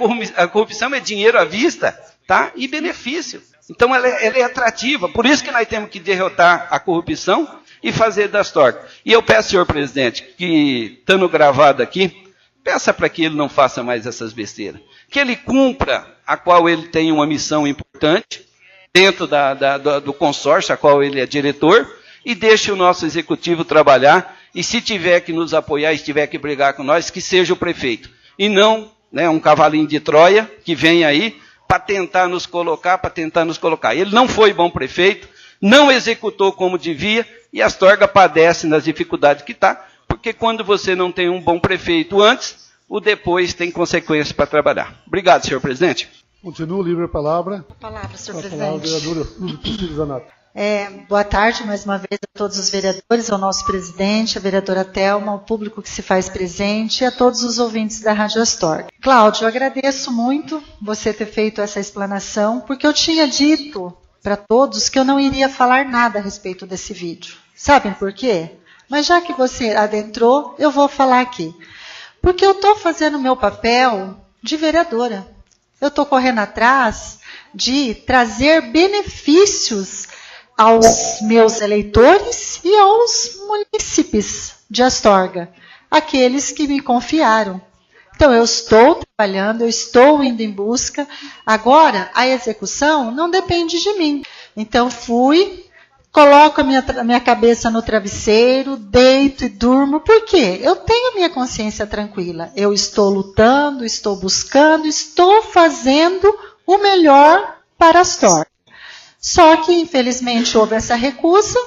corrupção é dinheiro à vista, tá? E benefício. Então, ela é atrativa. Por isso que nós temos que derrotar a corrupção e fazer da Astorga. E eu peço, senhor presidente, que, estando gravado aqui, peça para que ele não faça mais essas besteiras. Que ele cumpra a qual ele tem uma missão importante, dentro do consórcio, a qual ele é diretor, e deixe o nosso executivo trabalhar, e se tiver que nos apoiar, e tiver que brigar com nós, que seja o prefeito. E não, né, um cavalinho de Troia, que vem aí, para tentar nos colocar, Ele não foi bom prefeito, não executou como devia, e a Astorga padece nas dificuldades que está, porque quando você não tem um bom prefeito antes, o depois tem consequências para trabalhar. Obrigado, senhor presidente. Continua livre a palavra. A palavra, senhor presidente. A palavra, vereadora Silvia Zanata. Boa tarde, mais uma vez, a todos os vereadores, ao nosso presidente, a vereadora Thelma, ao público que se faz presente e a todos os ouvintes da Rádio Astorga. Cláudio, eu agradeço muito você ter feito essa explanação, porque eu tinha dito para todos que eu não iria falar nada a respeito desse vídeo. Sabem por quê? Mas já que você adentrou, eu vou falar aqui. Porque eu estou fazendo o meu papel de vereadora. Eu estou correndo atrás de trazer benefícios aos meus eleitores e aos munícipes de Astorga, aqueles que me confiaram. Então, eu estou trabalhando, eu estou indo em busca. Agora, a execução não depende de mim. Então, coloco a minha cabeça no travesseiro, deito e durmo. Por quê? Eu tenho a minha consciência tranquila. Eu estou lutando, estou buscando, estou fazendo o melhor para Astorga. Só que, infelizmente, houve essa recusa.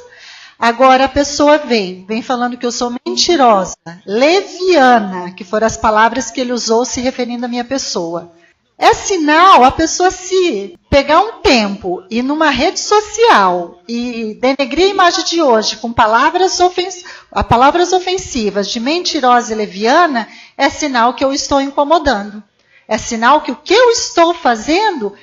Agora a pessoa vem falando que eu sou mentirosa, leviana, que foram as palavras que ele usou se referindo à minha pessoa. É sinal a pessoa se pegar um tempo e numa rede social e denegrir a imagem de hoje com palavras ofensivas de mentirosa e leviana, é sinal que eu estou incomodando. É sinal que o que eu estou fazendo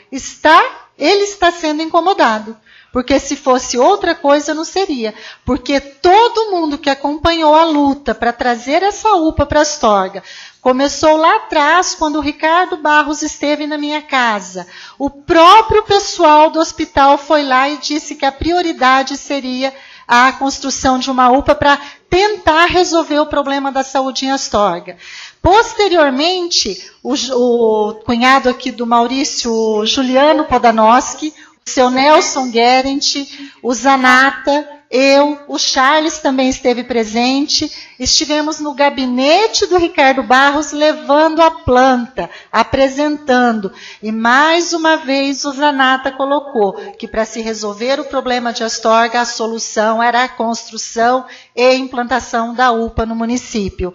ele está sendo incomodado. Porque se fosse outra coisa, não seria. Porque todo mundo que acompanhou a luta para trazer essa UPA para Astorga, começou lá atrás, quando o Ricardo Barros esteve na minha casa. O próprio pessoal do hospital foi lá e disse que a prioridade seria a construção de uma UPA para tentar resolver o problema da saúde em Astorga. Posteriormente, o cunhado aqui do Maurício, Juliano Podanowski, o seu Nelson Guerent, o Zanata, eu, o Charles também esteve presente, estivemos no gabinete do Ricardo Barros levando a planta, apresentando. E mais uma vez o Zanata colocou que para se resolver o problema de Astorga, a solução era a construção e implantação da UPA no município.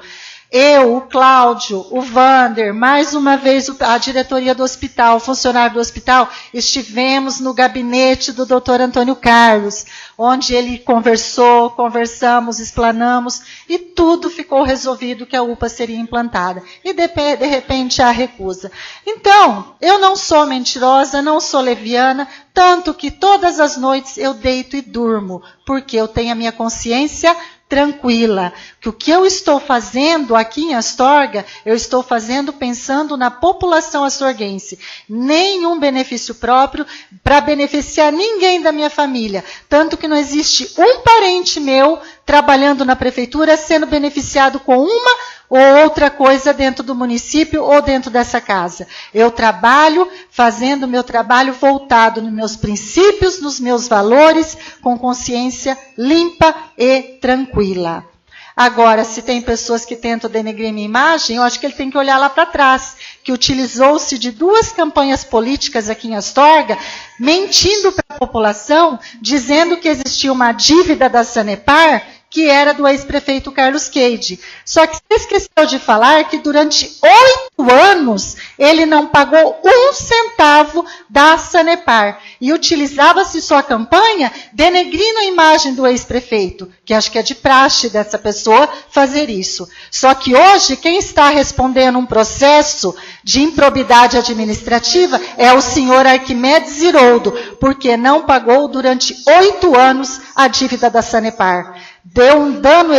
Eu, o Cláudio, o Vander, mais uma vez a diretoria do hospital, o funcionário do hospital, estivemos no gabinete do Dr. Antônio Carlos, onde ele conversamos, explanamos, e tudo ficou resolvido que a UPA seria implantada. E de repente há recusa. Então, eu não sou mentirosa, não sou leviana, tanto que todas as noites eu deito e durmo, porque eu tenho a minha consciência tranquila, que o que eu estou fazendo aqui em Astorga, eu estou fazendo pensando na população astorguense. Nenhum benefício próprio para beneficiar ninguém da minha família. Tanto que não existe um parente meu trabalhando na prefeitura sendo beneficiado com uma ou outra coisa dentro do município ou dentro dessa casa. Eu trabalho fazendo o meu trabalho voltado nos meus princípios, nos meus valores, com consciência limpa e tranquila. Agora, se tem pessoas que tentam denegrir minha imagem, eu acho que ele tem que olhar lá para trás, que utilizou-se de 2 campanhas políticas aqui em Astorga, mentindo para a população, dizendo que existia uma dívida da Sanepar, que era do ex-prefeito Carlos Queide. Só que você esqueceu de falar que durante 8 anos ele não pagou 1 centavo da Sanepar. E utilizava-se sua campanha denegrindo a imagem do ex-prefeito, que acho que é de praxe dessa pessoa fazer isso. Só que hoje quem está respondendo um processo de improbidade administrativa é o senhor Arquimedes Ziroldo, porque não pagou durante 8 anos a dívida da Sanepar. Deu um dano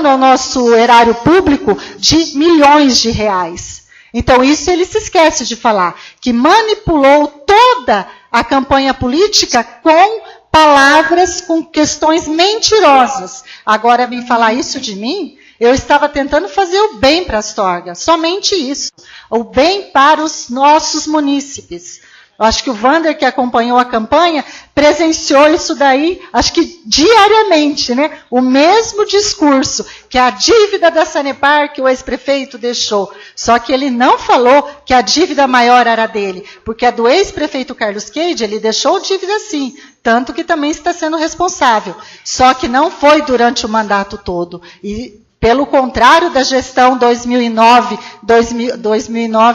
ao nosso erário público de milhões de reais. Então, isso ele se esquece de falar, que manipulou toda a campanha política com palavras palavras com questões mentirosas. Agora, vem falar isso de mim? Eu estava tentando fazer o bem para Astorga, somente isso. O bem para os nossos munícipes. Eu acho que o Wander, que acompanhou a campanha, presenciou isso daí, acho que diariamente, né? O mesmo discurso, que a dívida da Sanepar que o ex-prefeito deixou. Só que ele não falou que a dívida maior era dele, porque a do ex-prefeito Carlos Cade, ele deixou dívida sim, tanto que também está sendo responsável. Só que não foi durante o mandato todo. E pelo contrário da gestão 2009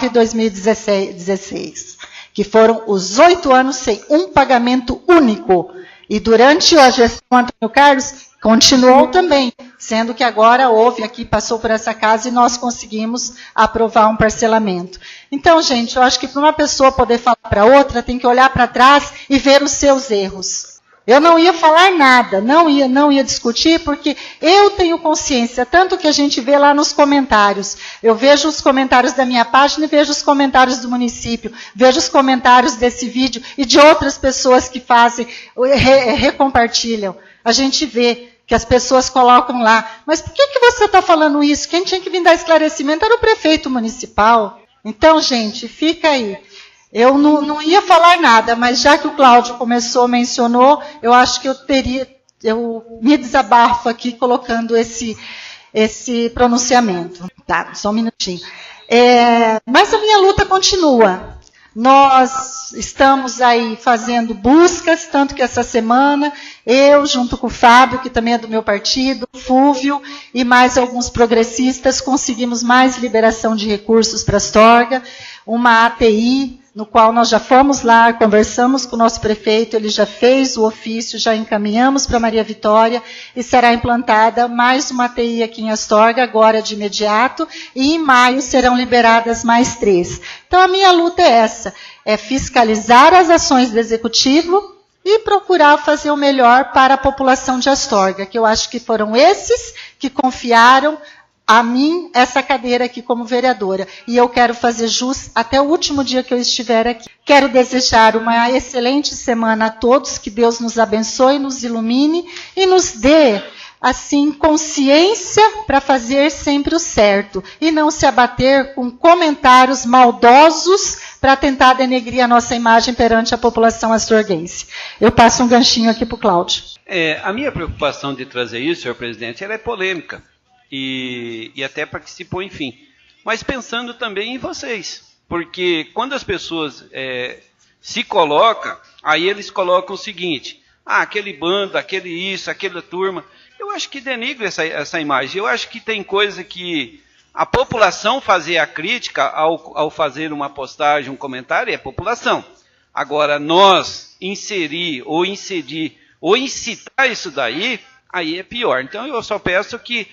e 2016, que foram os 8 anos sem um pagamento único. E durante a gestão Antônio Carlos, continuou também, sendo que agora houve aqui, passou por essa casa e nós conseguimos aprovar um parcelamento. Então, gente, eu acho que para uma pessoa poder falar para outra, tem que olhar para trás e ver os seus erros. Eu não ia falar nada, não ia discutir, porque eu tenho consciência, tanto que a gente vê lá nos comentários. Eu vejo os comentários da minha página e vejo os comentários do município, vejo os comentários desse vídeo e de outras pessoas que fazem, recompartilham. A gente vê que as pessoas colocam lá, mas por que você está falando isso? Quem tinha que vir dar esclarecimento era o prefeito municipal. Então, gente, fica aí. Eu não ia falar nada, mas já que o Cláudio mencionou, eu acho que eu me desabafo aqui colocando esse pronunciamento. Tá, só um minutinho. Mas a minha luta continua. Nós estamos aí fazendo buscas, tanto que essa semana, eu, junto com o Fábio, que também é do meu partido, Fúvio, e mais alguns progressistas, conseguimos mais liberação de recursos para Astorga, uma ATI, no qual nós já fomos lá, conversamos com o nosso prefeito, ele já fez o ofício, já encaminhamos para Maria Vitória, e será implantada mais uma ATI aqui em Astorga, agora de imediato, e em maio serão liberadas mais 3. Então a minha luta é essa, é fiscalizar as ações do Executivo e procurar fazer o melhor para a população de Astorga, que eu acho que foram esses que confiaram a mim essa cadeira aqui como vereadora. E eu quero fazer jus até o último dia que eu estiver aqui. Quero desejar uma excelente semana a todos, que Deus nos abençoe, nos ilumine e nos dê, assim, consciência para fazer sempre o certo. E não se abater com comentários maldosos para tentar denegrir a nossa imagem perante a população astorguense. Eu passo um ganchinho aqui para o Cláudio. A minha preocupação de trazer isso, senhor presidente, ela é polêmica. E até para que se põe fim. Mas pensando também em vocês. Porque quando as pessoas se colocam, aí eles colocam o seguinte, aquele bando, aquele isso, aquela turma. Eu acho que denigra essa imagem. Eu acho que tem coisa que a população fazer a crítica ao fazer uma postagem, um comentário, é a população. Agora, nós inserir ou incidir ou incitar isso daí, aí é pior. Então, eu só peço que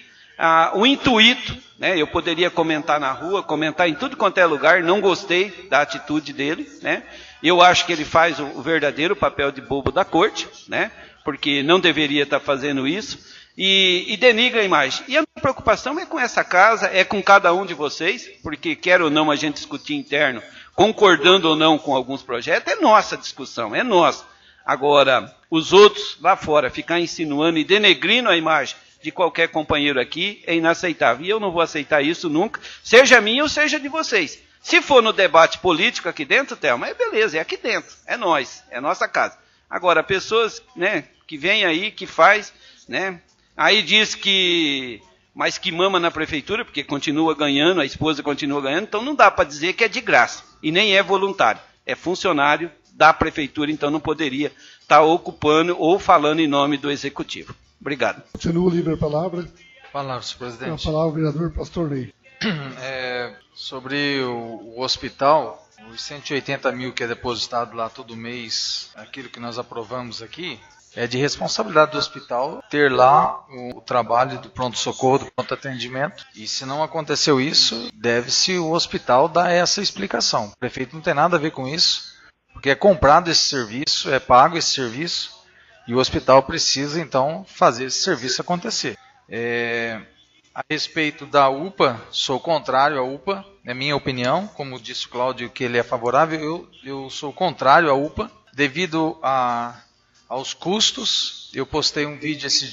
o intuito, né, eu poderia comentar na rua, comentar em tudo quanto é lugar, não gostei da atitude dele, né, eu acho que ele faz o verdadeiro papel de bobo da corte, né, porque não deveria estar fazendo isso, e denigra a imagem. E a minha preocupação é com essa casa, é com cada um de vocês, porque quer ou não a gente discutir interno, concordando ou não com alguns projetos, é nossa discussão, é nossa. Agora, os outros lá fora ficar insinuando e denegrindo a imagem de qualquer companheiro aqui é inaceitável. E eu não vou aceitar isso nunca, seja minha ou seja de vocês. Se for no debate político aqui dentro, Thelma, beleza, é aqui dentro, é nós, é nossa casa. Agora, pessoas, né, que vêm aí, que faz, né, aí diz que, mas que mama na prefeitura, porque continua ganhando, a esposa continua ganhando, então não dá para dizer que é de graça, e nem é voluntário, é funcionário da prefeitura, então não poderia estar ocupando ou falando em nome do executivo. Obrigado. Continuo livre a palavra. Palavra, senhor presidente. A palavra, vereador Pastor Ney. Sobre o hospital, os 180 mil que é depositado lá todo mês, aquilo que nós aprovamos aqui, é de responsabilidade do hospital ter lá o trabalho do pronto-socorro, do pronto-atendimento. E se não aconteceu isso, deve-se o hospital dar essa explicação. O prefeito não tem nada a ver com isso, porque é comprado esse serviço, é pago esse serviço, e o hospital precisa, então, fazer esse serviço acontecer. A respeito da UPA, sou contrário à UPA, é minha opinião, como disse o Cláudio que ele é favorável, eu sou contrário à UPA, devido à aos custos. Eu postei um vídeo esses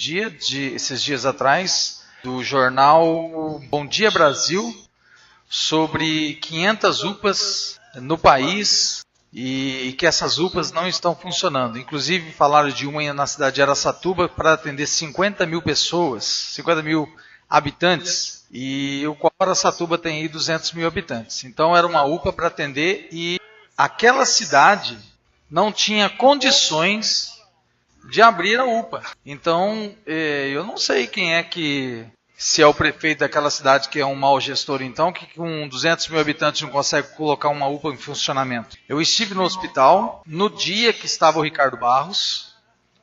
dias atrás, do jornal Bom Dia Brasil, sobre 500 UPAs no país e que essas UPAs não estão funcionando. Inclusive falaram de uma na cidade de Araçatuba para atender 50 mil pessoas, 50 mil habitantes, e o qual Araçatuba tem aí 200 mil habitantes. Então era uma UPA para atender e aquela cidade não tinha condições de abrir a UPA. Então eu não sei quem é que... Se é o prefeito daquela cidade que é um mau gestor, então, que com 200 mil habitantes não consegue colocar uma UPA em funcionamento. Eu estive no hospital no dia que estava o Ricardo Barros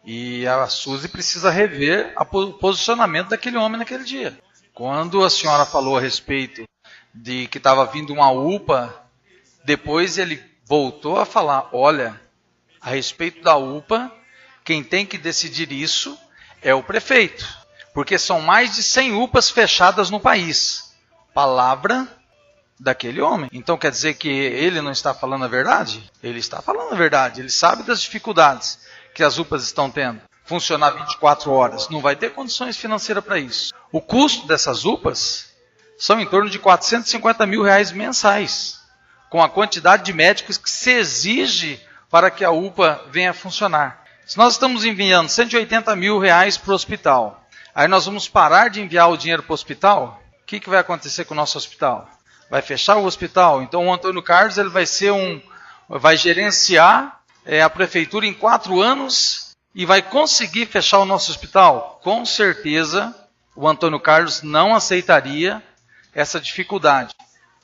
e a Suzy precisa rever o posicionamento daquele homem naquele dia. Quando a senhora falou a respeito de que estava vindo uma UPA, depois ele voltou a falar, olha, a respeito da UPA, quem tem que decidir isso é o prefeito. Porque são mais de 100 UPAs fechadas no país. Palavra daquele homem. Então quer dizer que ele não está falando a verdade? Ele está falando a verdade. Ele sabe das dificuldades que as UPAs estão tendo. Funcionar 24 horas. Não vai ter condições financeiras para isso. O custo dessas UPAs são em torno de R$450 mil mensais. Com a quantidade de médicos que se exige para que a UPA venha a funcionar. Se nós estamos enviando R$180 mil para o hospital... Aí nós vamos parar de enviar o dinheiro para o hospital? O que vai acontecer com o nosso hospital? Vai fechar o hospital? Então o Antônio Carlos ele vai gerenciar a prefeitura em 4 anos e vai conseguir fechar o nosso hospital? Com certeza o Antônio Carlos não aceitaria essa dificuldade,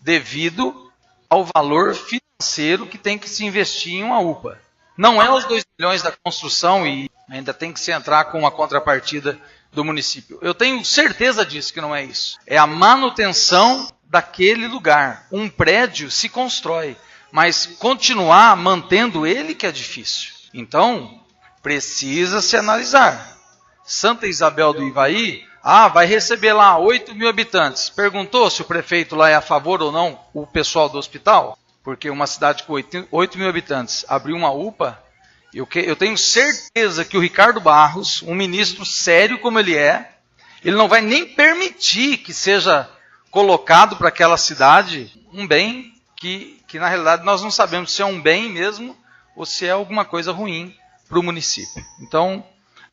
devido ao valor financeiro que tem que se investir em uma UPA. Não é os 2 milhões da construção e ainda tem que se entrar com uma contrapartida do município. Eu tenho certeza disso que não é isso. É a manutenção daquele lugar. Um prédio se constrói, mas continuar mantendo ele que é difícil. Então, precisa se analisar. Santa Isabel do Ivaí, vai receber lá 8 mil habitantes. Perguntou se o prefeito lá é a favor ou não, o pessoal do hospital? Porque uma cidade com 8 mil habitantes abrir uma UPA, eu tenho certeza que o Ricardo Barros, um ministro sério como ele não vai nem permitir que seja colocado para aquela cidade um bem que na realidade nós não sabemos se é um bem mesmo ou se é alguma coisa ruim para o município. Então,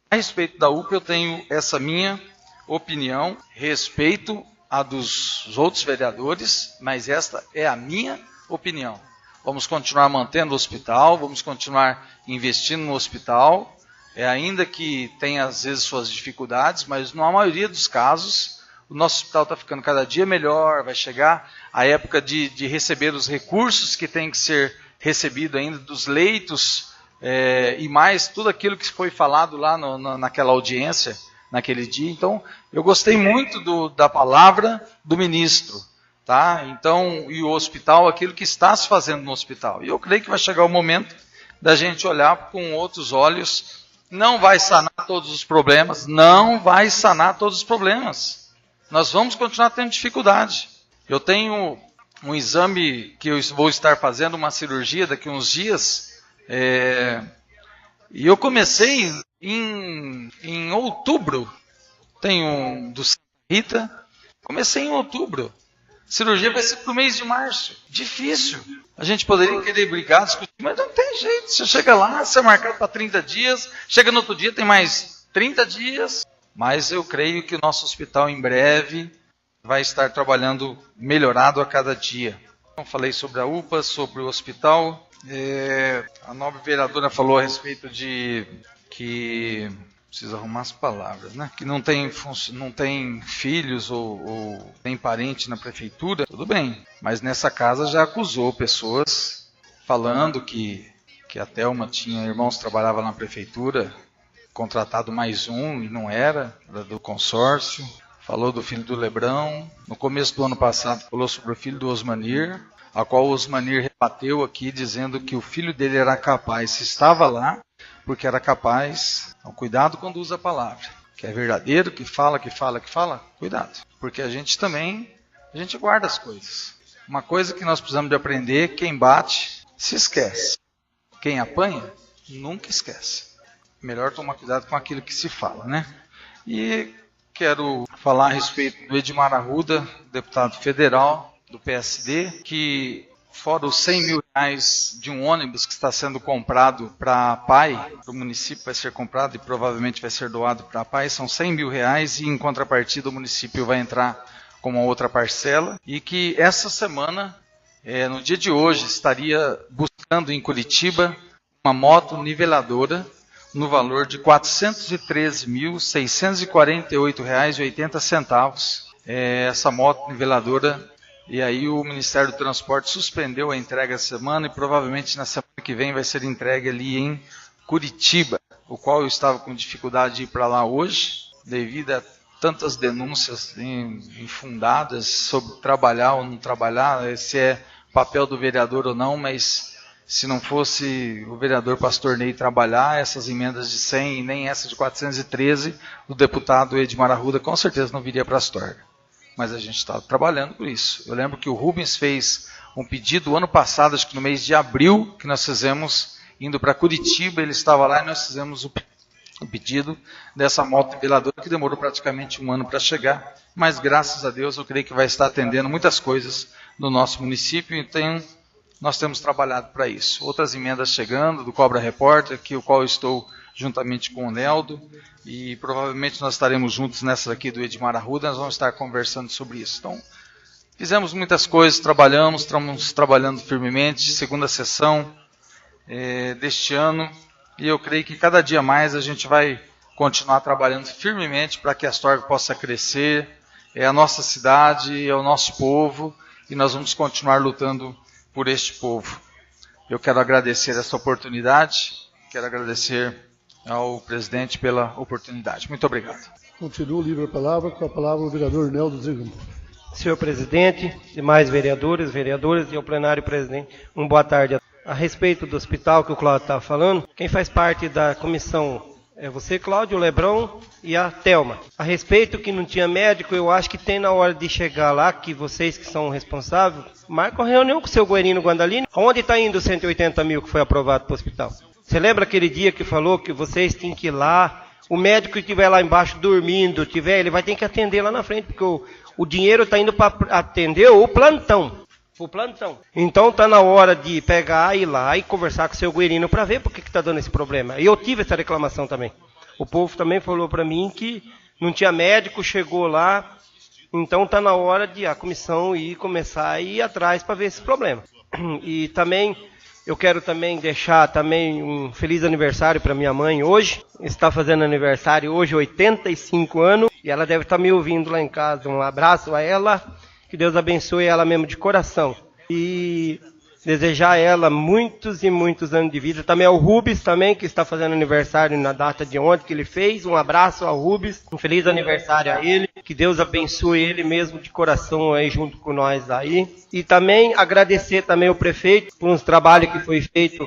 a respeito da UPA eu tenho essa minha opinião, respeito a dos outros vereadores, mas esta é a minha opinião. Vamos continuar mantendo o hospital, vamos continuar investindo no hospital, ainda que tenha às vezes suas dificuldades, mas na maioria dos casos o nosso hospital está ficando cada dia melhor, vai chegar a época de receber os recursos que tem que ser recebido ainda, dos leitos e mais tudo aquilo que foi falado lá naquela audiência, naquele dia. Então, eu gostei muito da palavra do ministro. Tá? Então, e o hospital, aquilo que está se fazendo no hospital. E eu creio que vai chegar o momento da gente olhar com outros olhos. Não vai sanar todos os problemas. Não vai sanar todos os problemas. Nós vamos continuar tendo dificuldade. Eu tenho um exame que eu vou estar fazendo, uma cirurgia daqui a uns dias. E eu comecei em outubro. Tenho do Santa Rita. Comecei em outubro. Cirurgia vai ser para o mês de março. Difícil. A gente poderia querer brigar, discutir, mas não tem jeito. Você chega lá, você é marcado para 30 dias, chega no outro dia, tem mais 30 dias. Mas eu creio que o nosso hospital em breve vai estar trabalhando melhorado a cada dia. Eu falei sobre a UPA, sobre o hospital. A nobre vereadora falou a respeito de que... Precisa arrumar as palavras, né? Que não tem filhos ou tem parente na prefeitura, tudo bem. Mas nessa casa já acusou pessoas falando que a Thelma tinha irmãos que trabalhavam na prefeitura, contratado mais um e não era do consórcio. Falou do filho do Lebrão. No começo do ano passado falou sobre o filho do Osmanir, a qual o Osmanir rebateu aqui dizendo que o filho dele era capaz, se estava lá, porque era capaz. Então, cuidado quando usa a palavra. Que é verdadeiro, que fala, cuidado. Porque a gente guarda as coisas. Uma coisa que nós precisamos de aprender, quem bate, se esquece. Quem apanha, nunca esquece. melhor tomar cuidado com aquilo que se fala, né? E quero falar a respeito do Edmar Arruda, deputado federal do PSD, que fora os 100 mil reais de um ônibus que está sendo comprado para a PAI, do município vai ser comprado e provavelmente vai ser doado para a PAI, são 100 mil reais e em contrapartida o município vai entrar com uma outra parcela, e que essa semana, no dia de hoje, estaria buscando em Curitiba uma moto niveladora no valor de R$ 413.648,80. Essa moto niveladora, e aí o Ministério do Transporte suspendeu a entrega essa semana e provavelmente na semana que vem vai ser entregue ali em Curitiba, o qual eu estava com dificuldade de ir para lá hoje, devido a tantas denúncias infundadas sobre trabalhar ou não trabalhar, se é papel do vereador ou não, mas se não fosse o vereador Pastor Ney trabalhar, essas emendas de 100 e nem essa de 413 do deputado Edmar Arruda com certeza não viria para Astorga. Mas a gente está trabalhando por isso. Eu lembro que o Rubens fez um pedido ano passado, acho que no mês de abril, que nós fizemos indo para Curitiba, ele estava lá e nós fizemos o pedido dessa moto niveladora, que demorou praticamente um ano para chegar, mas graças a Deus eu creio que vai estar atendendo muitas coisas no nosso município, então nós temos trabalhado para isso. Outras emendas chegando, do Cobra Repórter, que o qual eu estou juntamente com o Neldo, e provavelmente nós estaremos juntos nessa daqui do Edmar Arruda, nós vamos estar conversando sobre isso. Então, fizemos muitas coisas, estamos trabalhando firmemente, segunda sessão deste ano, e eu creio que cada dia mais a gente vai continuar trabalhando firmemente para que a Astorga possa crescer, é a nossa cidade, é o nosso povo, e nós vamos continuar lutando por este povo. Eu quero agradecer essa oportunidade, quero agradecer ao presidente pela oportunidade. Muito obrigado. Continuo livre a palavra, com a palavra o vereador Neldo Zigman. Senhor presidente, demais vereadores, vereadoras e ao plenário presidente, boa tarde. A respeito do hospital que o Cláudio estava falando, quem faz parte da comissão é você, Cláudio, o Lebrão e a Thelma. A respeito que não tinha médico, eu acho que tem na hora de chegar lá, que vocês que são responsáveis, marcam uma reunião com o seu Guerino Guandalini. Onde está indo os 180 mil que foi aprovado para o hospital? Você lembra aquele dia que falou que vocês têm que ir lá, o médico que estiver lá embaixo dormindo, ele vai ter que atender lá na frente, porque o dinheiro está indo para atender o plantão. Então está na hora de pegar, ir lá e conversar com o seu Guerino para ver por que está dando esse problema. E eu tive essa reclamação também. O povo também falou para mim que não tinha médico, chegou lá. Então está na hora de a comissão começar a ir atrás para ver esse problema. E também eu quero também deixar também um feliz aniversário para minha mãe hoje. Está fazendo aniversário hoje, 85 anos. E ela deve estar me ouvindo lá em casa. Um abraço a ela. Que Deus abençoe ela mesmo de coração. E desejar a ela muitos e muitos anos de vida. Também ao Rubens, também, que está fazendo aniversário na data de ontem que ele fez. Um abraço ao Rubens. Um feliz aniversário a ele. Que Deus abençoe ele mesmo de coração aí junto com nós aí. E também agradecer também ao prefeito por uns trabalhos que foi feito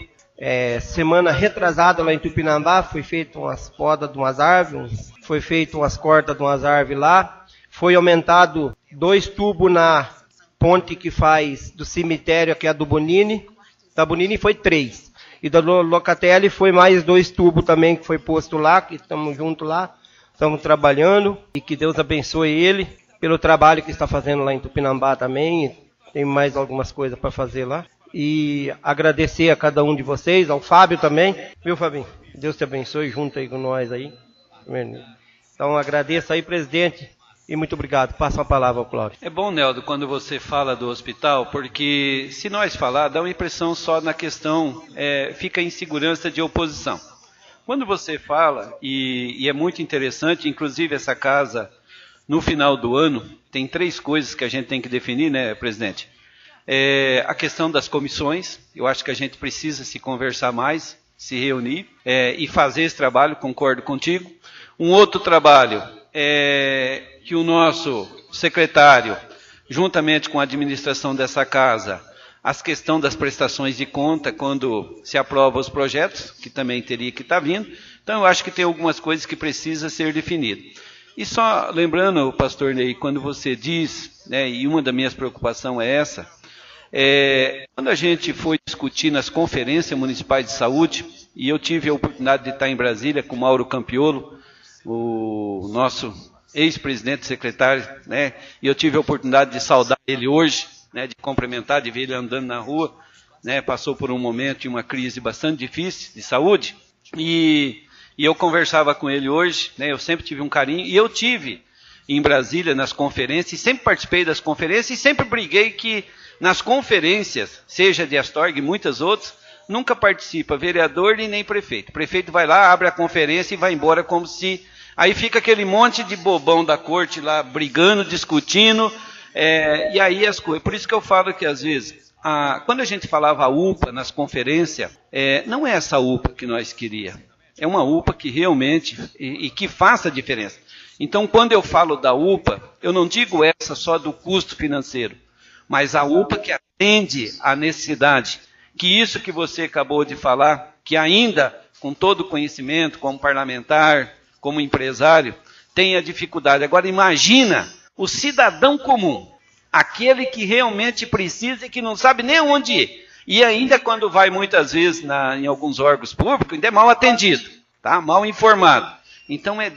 semana retrasada lá em Tupinambá. Foi feito umas podas de umas árvores. Foi feito umas cortas de umas árvores lá. Foi aumentado 2 tubos na ponte que faz do cemitério, que é a do Bonini. Da Bonini foi 3. E da Locatelli foi mais 2 tubos também que foi posto lá, que estamos juntos lá. Estamos trabalhando. E que Deus abençoe ele pelo trabalho que está fazendo lá em Tupinambá também. Tem mais algumas coisas para fazer lá. E agradecer a cada um de vocês, ao Fábio também. Viu, Fabinho? Deus te abençoe junto aí com nós aí. Então agradeço aí, presidente. E muito obrigado. Passo a palavra ao Cláudio. É bom, Neldo, quando você fala do hospital, porque se nós falar, dá uma impressão só na questão, fica insegurança de oposição. Quando você fala, e é muito interessante, inclusive essa casa, no final do ano, tem 3 coisas que a gente tem que definir, né, presidente? A questão das comissões, eu acho que a gente precisa se conversar mais, se reunir e fazer esse trabalho, concordo contigo. Um outro trabalho que o nosso secretário, juntamente com a administração dessa casa, as questões das prestações de conta, quando se aprova os projetos, que também teria que estar vindo. Então, eu acho que tem algumas coisas que precisam ser definidas. E só lembrando, pastor Ney, quando você diz, e uma das minhas preocupações é essa, quando a gente foi discutir nas conferências municipais de saúde, e eu tive a oportunidade de estar em Brasília com o Mauro Campiolo, o nosso ex-presidente secretário, né? E eu tive a oportunidade de saudar ele hoje, né? De cumprimentar, de ver ele andando na rua, né? Passou por um momento de uma crise bastante difícil de saúde, e eu conversava com ele hoje, né? Eu sempre tive um carinho, e eu tive em Brasília nas conferências, e sempre participei das conferências, e sempre briguei que nas conferências, seja de Astorga e muitas outras, nunca participa vereador e nem prefeito. O prefeito vai lá, abre a conferência e vai embora como se... Aí fica aquele monte de bobão da corte lá brigando, discutindo, e aí as coisas. Por isso que eu falo que às vezes, quando a gente falava UPA nas conferências, não é essa UPA que nós queríamos. É uma UPA que realmente, e que faça diferença. Então, quando eu falo da UPA, eu não digo essa só do custo financeiro, mas a UPA que atende à necessidade, que isso que você acabou de falar, que ainda, com todo o conhecimento, como parlamentar, como empresário, tem a dificuldade. Agora, imagina o cidadão comum, aquele que realmente precisa e que não sabe nem onde ir. E ainda quando vai muitas vezes em alguns órgãos públicos, ainda é mal atendido, tá? Mal informado. Então é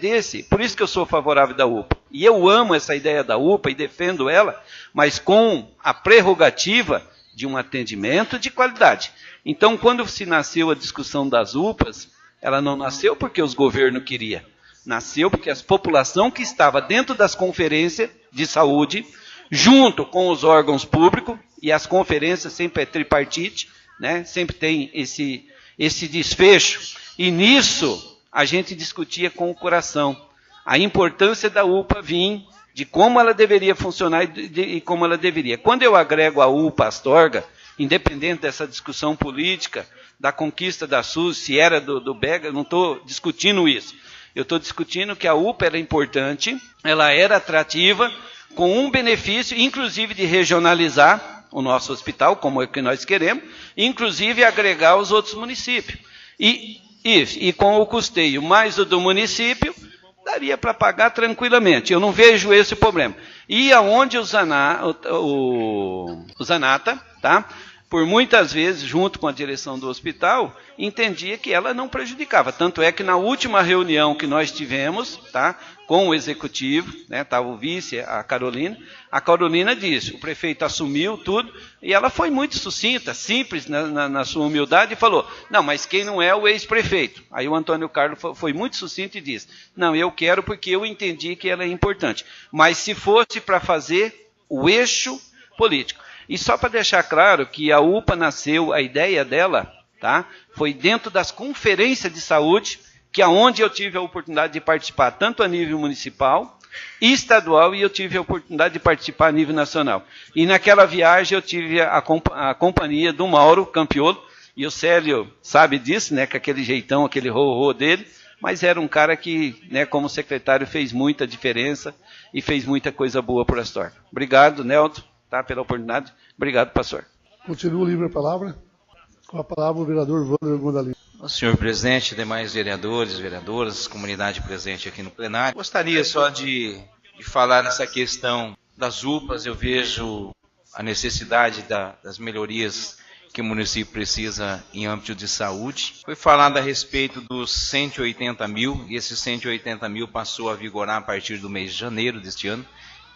por isso que eu sou favorável da UPA. E eu amo essa ideia da UPA e defendo ela, mas com a prerrogativa de um atendimento de qualidade. Então, quando se nasceu a discussão das UPAs, ela não nasceu porque os governos queriam. Nasceu porque a população que estava dentro das conferências de saúde, junto com os órgãos públicos, e as conferências sempre é tripartite, né? Sempre tem esse desfecho. E nisso a gente discutia com o coração a importância da UPA vir, de como ela deveria funcionar e como ela deveria. Quando eu agrego a UPA Astorga, independente dessa discussão política, da conquista da SUS, se era do BEGA, eu não estou discutindo isso. Eu estou discutindo que a UPA era importante, ela era atrativa, com um benefício, inclusive de regionalizar o nosso hospital, como é que nós queremos, inclusive agregar os outros municípios. E com o custeio mais o do município, daria para pagar tranquilamente. Eu não vejo esse problema. E aonde o Zanata, tá? Por muitas vezes, junto com a direção do hospital, entendia que ela não prejudicava. Tanto é que na última reunião que nós tivemos, tá, com o executivo, né, estava o vice, a Carolina disse, o prefeito assumiu tudo, e ela foi muito sucinta, simples na sua humildade, e falou, não, mas quem não é o ex-prefeito? Aí o Antônio Carlos foi muito sucinto e disse, não, eu quero porque eu entendi que ela é importante. Mas se fosse para fazer o eixo político. E só para deixar claro que a UPA nasceu, a ideia dela, tá, foi dentro das conferências de saúde, que é onde eu tive a oportunidade de participar, tanto a nível municipal e estadual, e eu tive a oportunidade de participar a nível nacional. E naquela viagem eu tive a companhia do Mauro Campiolo, e o Célio sabe disso, né, com aquele jeitão, aquele ro-ro dele, mas era um cara que, né, como secretário, fez muita diferença e fez muita coisa boa por Astorga. Obrigado, Nelton, tá, pela oportunidade. Obrigado, pastor. Continua livre a palavra. Com a palavra o vereador Wander Gondalini. Senhor presidente, demais vereadores, vereadoras, comunidade presente aqui no plenário. Gostaria só de falar nessa questão das UPAs. Eu vejo a necessidade das melhorias que o município precisa em âmbito de saúde. Foi falado a respeito dos 180 mil, e esses 180 mil passou a vigorar a partir do mês de janeiro deste ano,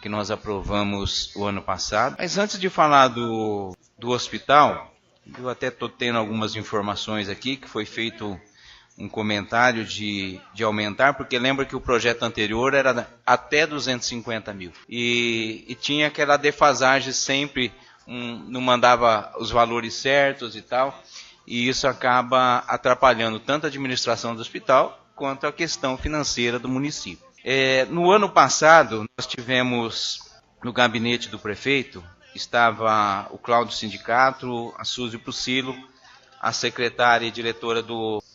que nós aprovamos o ano passado. Mas antes de falar do hospital, eu até estou tendo algumas informações aqui, que foi feito um comentário de aumentar, porque lembra que o projeto anterior era até 250 mil. E tinha aquela defasagem sempre, não mandava os valores certos e tal, e isso acaba atrapalhando tanto a administração do hospital, quanto a questão financeira do município. No ano passado, nós tivemos no gabinete do prefeito, estava o Cláudio Sindicato, a Suzy Pusilo, a secretária e diretora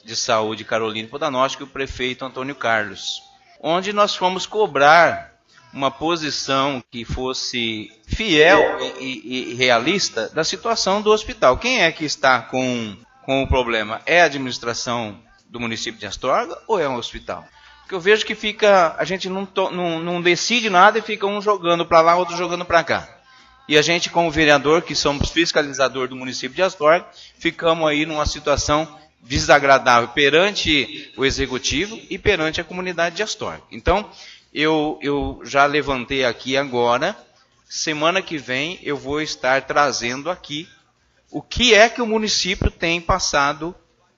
de saúde Caroline Podanowski e o prefeito Antônio Carlos, onde nós fomos cobrar uma posição que fosse fiel e realista da situação do hospital. Quem é que está com o problema? É a administração do município de Astorga ou é um hospital? Porque eu vejo que a gente não decide nada e fica um jogando para lá, outro jogando para cá. E a gente, como vereador, que somos fiscalizador do município de Astorga, ficamos aí numa situação desagradável perante o executivo e perante a comunidade de Astorga. Então, eu já levantei aqui agora, semana que vem eu vou estar trazendo aqui o que é que o município tem passado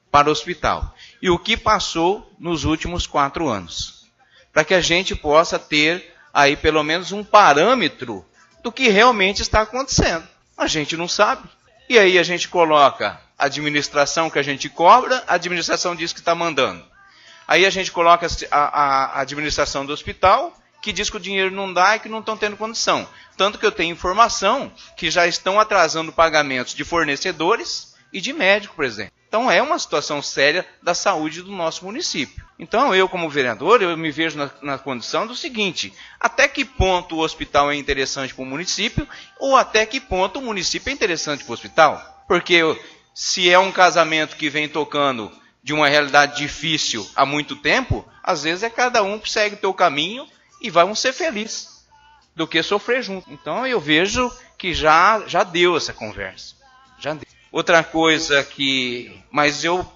para o hospital e o que passou nos últimos 4 anos, para que a gente possa ter aí pelo menos um parâmetro do que realmente está acontecendo. A gente não sabe. E aí a gente coloca a administração que a gente cobra, a administração diz que está mandando. Aí a gente coloca a administração do hospital, que diz que o dinheiro não dá e que não estão tendo condição. Tanto que eu tenho informação que já estão atrasando pagamentos de fornecedores e de médico, por exemplo. Então é uma situação séria da saúde do nosso município. Então eu, como vereador, eu me vejo na condição do seguinte: até que ponto o hospital é interessante para o município ou até que ponto o município é interessante para o hospital? Porque se é um casamento que vem tocando de uma realidade difícil há muito tempo, às vezes é cada um que segue o teu caminho e vamos ser felizes do que sofrer junto. Então eu vejo que já deu essa conversa. Já deu. Outra coisa mas eu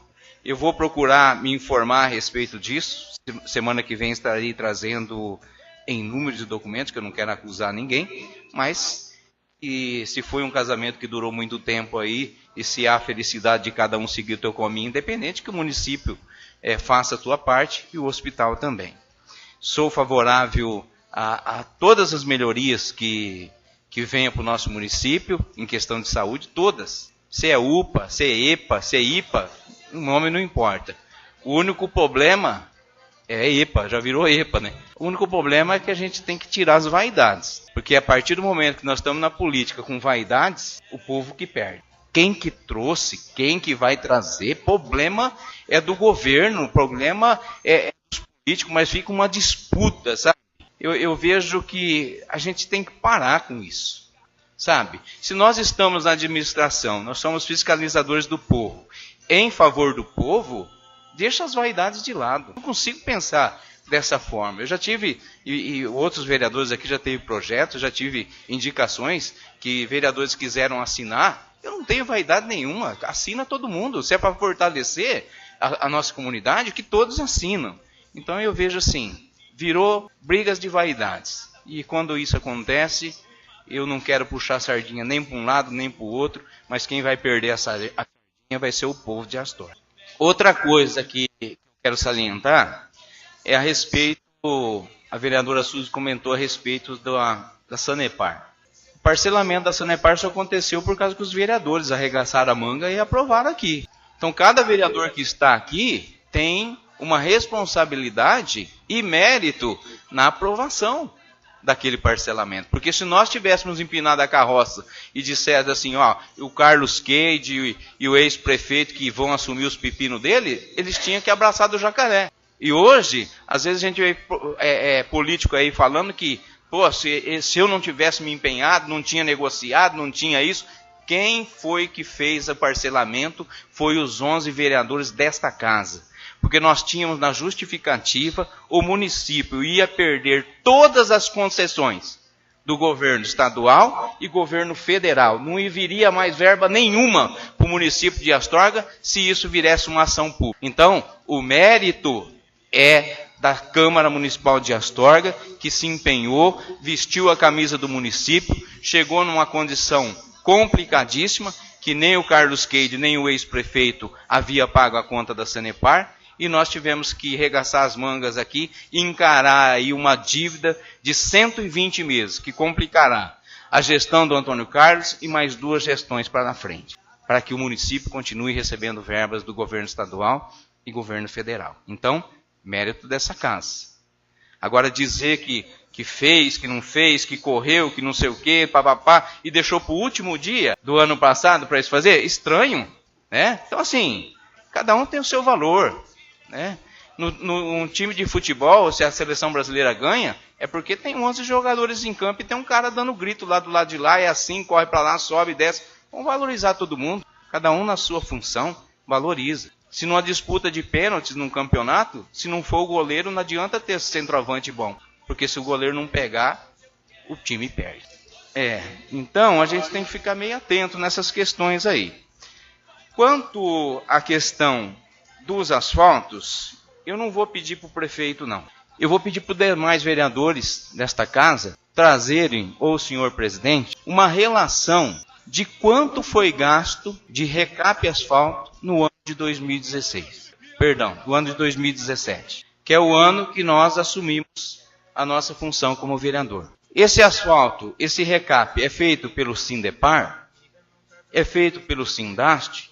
vou procurar me informar a respeito disso. Semana que vem estarei trazendo em número de documentos, que eu não quero acusar ninguém, mas se foi um casamento que durou muito tempo aí, e se há a felicidade de cada um seguir o seu caminho, independente que o município faça a sua parte e o hospital também. Sou favorável a todas as melhorias que venham para o nosso município, em questão de saúde, todas. Se é UPA, se é EPA, se é IPA, o nome não importa. O único problema é EPA, já virou EPA, né? O único problema é que a gente tem que tirar as vaidades. Porque a partir do momento que nós estamos na política com vaidades, o povo que perde. Quem que trouxe, quem que vai trazer, problema é do governo, o problema é dos políticos, mas fica uma disputa, sabe? Eu vejo que a gente tem que parar com isso. Sabe, se nós estamos na administração, nós somos fiscalizadores do povo, em favor do povo, deixa as vaidades de lado. Não consigo pensar dessa forma. Eu já tive, e outros vereadores aqui já teve projetos, já tive indicações que vereadores quiseram assinar. Eu não tenho vaidade nenhuma, assina todo mundo. Se é para fortalecer a nossa comunidade, que todos assinam. Então eu vejo assim, virou brigas de vaidades. E quando isso acontece, eu não quero puxar a sardinha nem para um lado, nem para o outro, mas quem vai perder a sardinha vai ser o povo de Astorga. Outra coisa que eu quero salientar é a respeito, a vereadora Suzy comentou a respeito da Sanepar. O parcelamento da Sanepar só aconteceu por causa que os vereadores arregaçaram a manga e aprovaram aqui. Então cada vereador que está aqui tem uma responsabilidade e mérito na aprovação daquele parcelamento. Porque se nós tivéssemos empinado a carroça e dissesse assim, o Carlos Cade e o ex-prefeito que vão assumir os pepinos dele, eles tinham que abraçar do jacaré. E hoje, às vezes a gente vê político aí falando que, se eu não tivesse me empenhado, não tinha negociado, não tinha isso. Quem foi que fez o parcelamento foi os 11 vereadores desta casa. Porque nós tínhamos na justificativa, o município ia perder todas as concessões do governo estadual e governo federal. Não viria mais verba nenhuma para o município de Astorga se isso viesse uma ação pública. Então, o mérito é da Câmara Municipal de Astorga, que se empenhou, vestiu a camisa do município, chegou numa condição complicadíssima, que nem o Carlos Cade, nem o ex-prefeito havia pago a conta da Sanepar, e nós tivemos que regaçar as mangas aqui e encarar aí uma dívida de 120 meses, que complicará a gestão do Antônio Carlos e mais 2 gestões para frente, para que o município continue recebendo verbas do governo estadual e governo federal. Então, mérito dessa casa. Agora dizer que fez, que não fez, que correu, que não sei o quê, papapá, e deixou para o último dia do ano passado para isso fazer, estranho, né? Então assim, cada um tem o seu valor. Né? Num time de futebol, se a seleção brasileira ganha, é porque tem 11 jogadores em campo e tem um cara dando grito lá do lado de lá, é assim, corre para lá, sobe, desce. Vamos valorizar todo mundo, cada um na sua função, valoriza. Se numa disputa de pênaltis num campeonato, se não for o goleiro, não adianta ter centroavante bom, porque se o goleiro não pegar, o time perde. Então a gente tem que ficar meio atento nessas questões aí. Quanto à questão dos asfaltos, eu não vou pedir para o prefeito, não. Eu vou pedir para os demais vereadores desta casa trazerem, ou senhor presidente, uma relação de quanto foi gasto de recap asfalto no ano de 2016. Perdão, no ano de 2017, que é o ano que nós assumimos a nossa função como vereador. Esse asfalto, esse recap é feito pelo Sindepar, é feito pelo Sindast,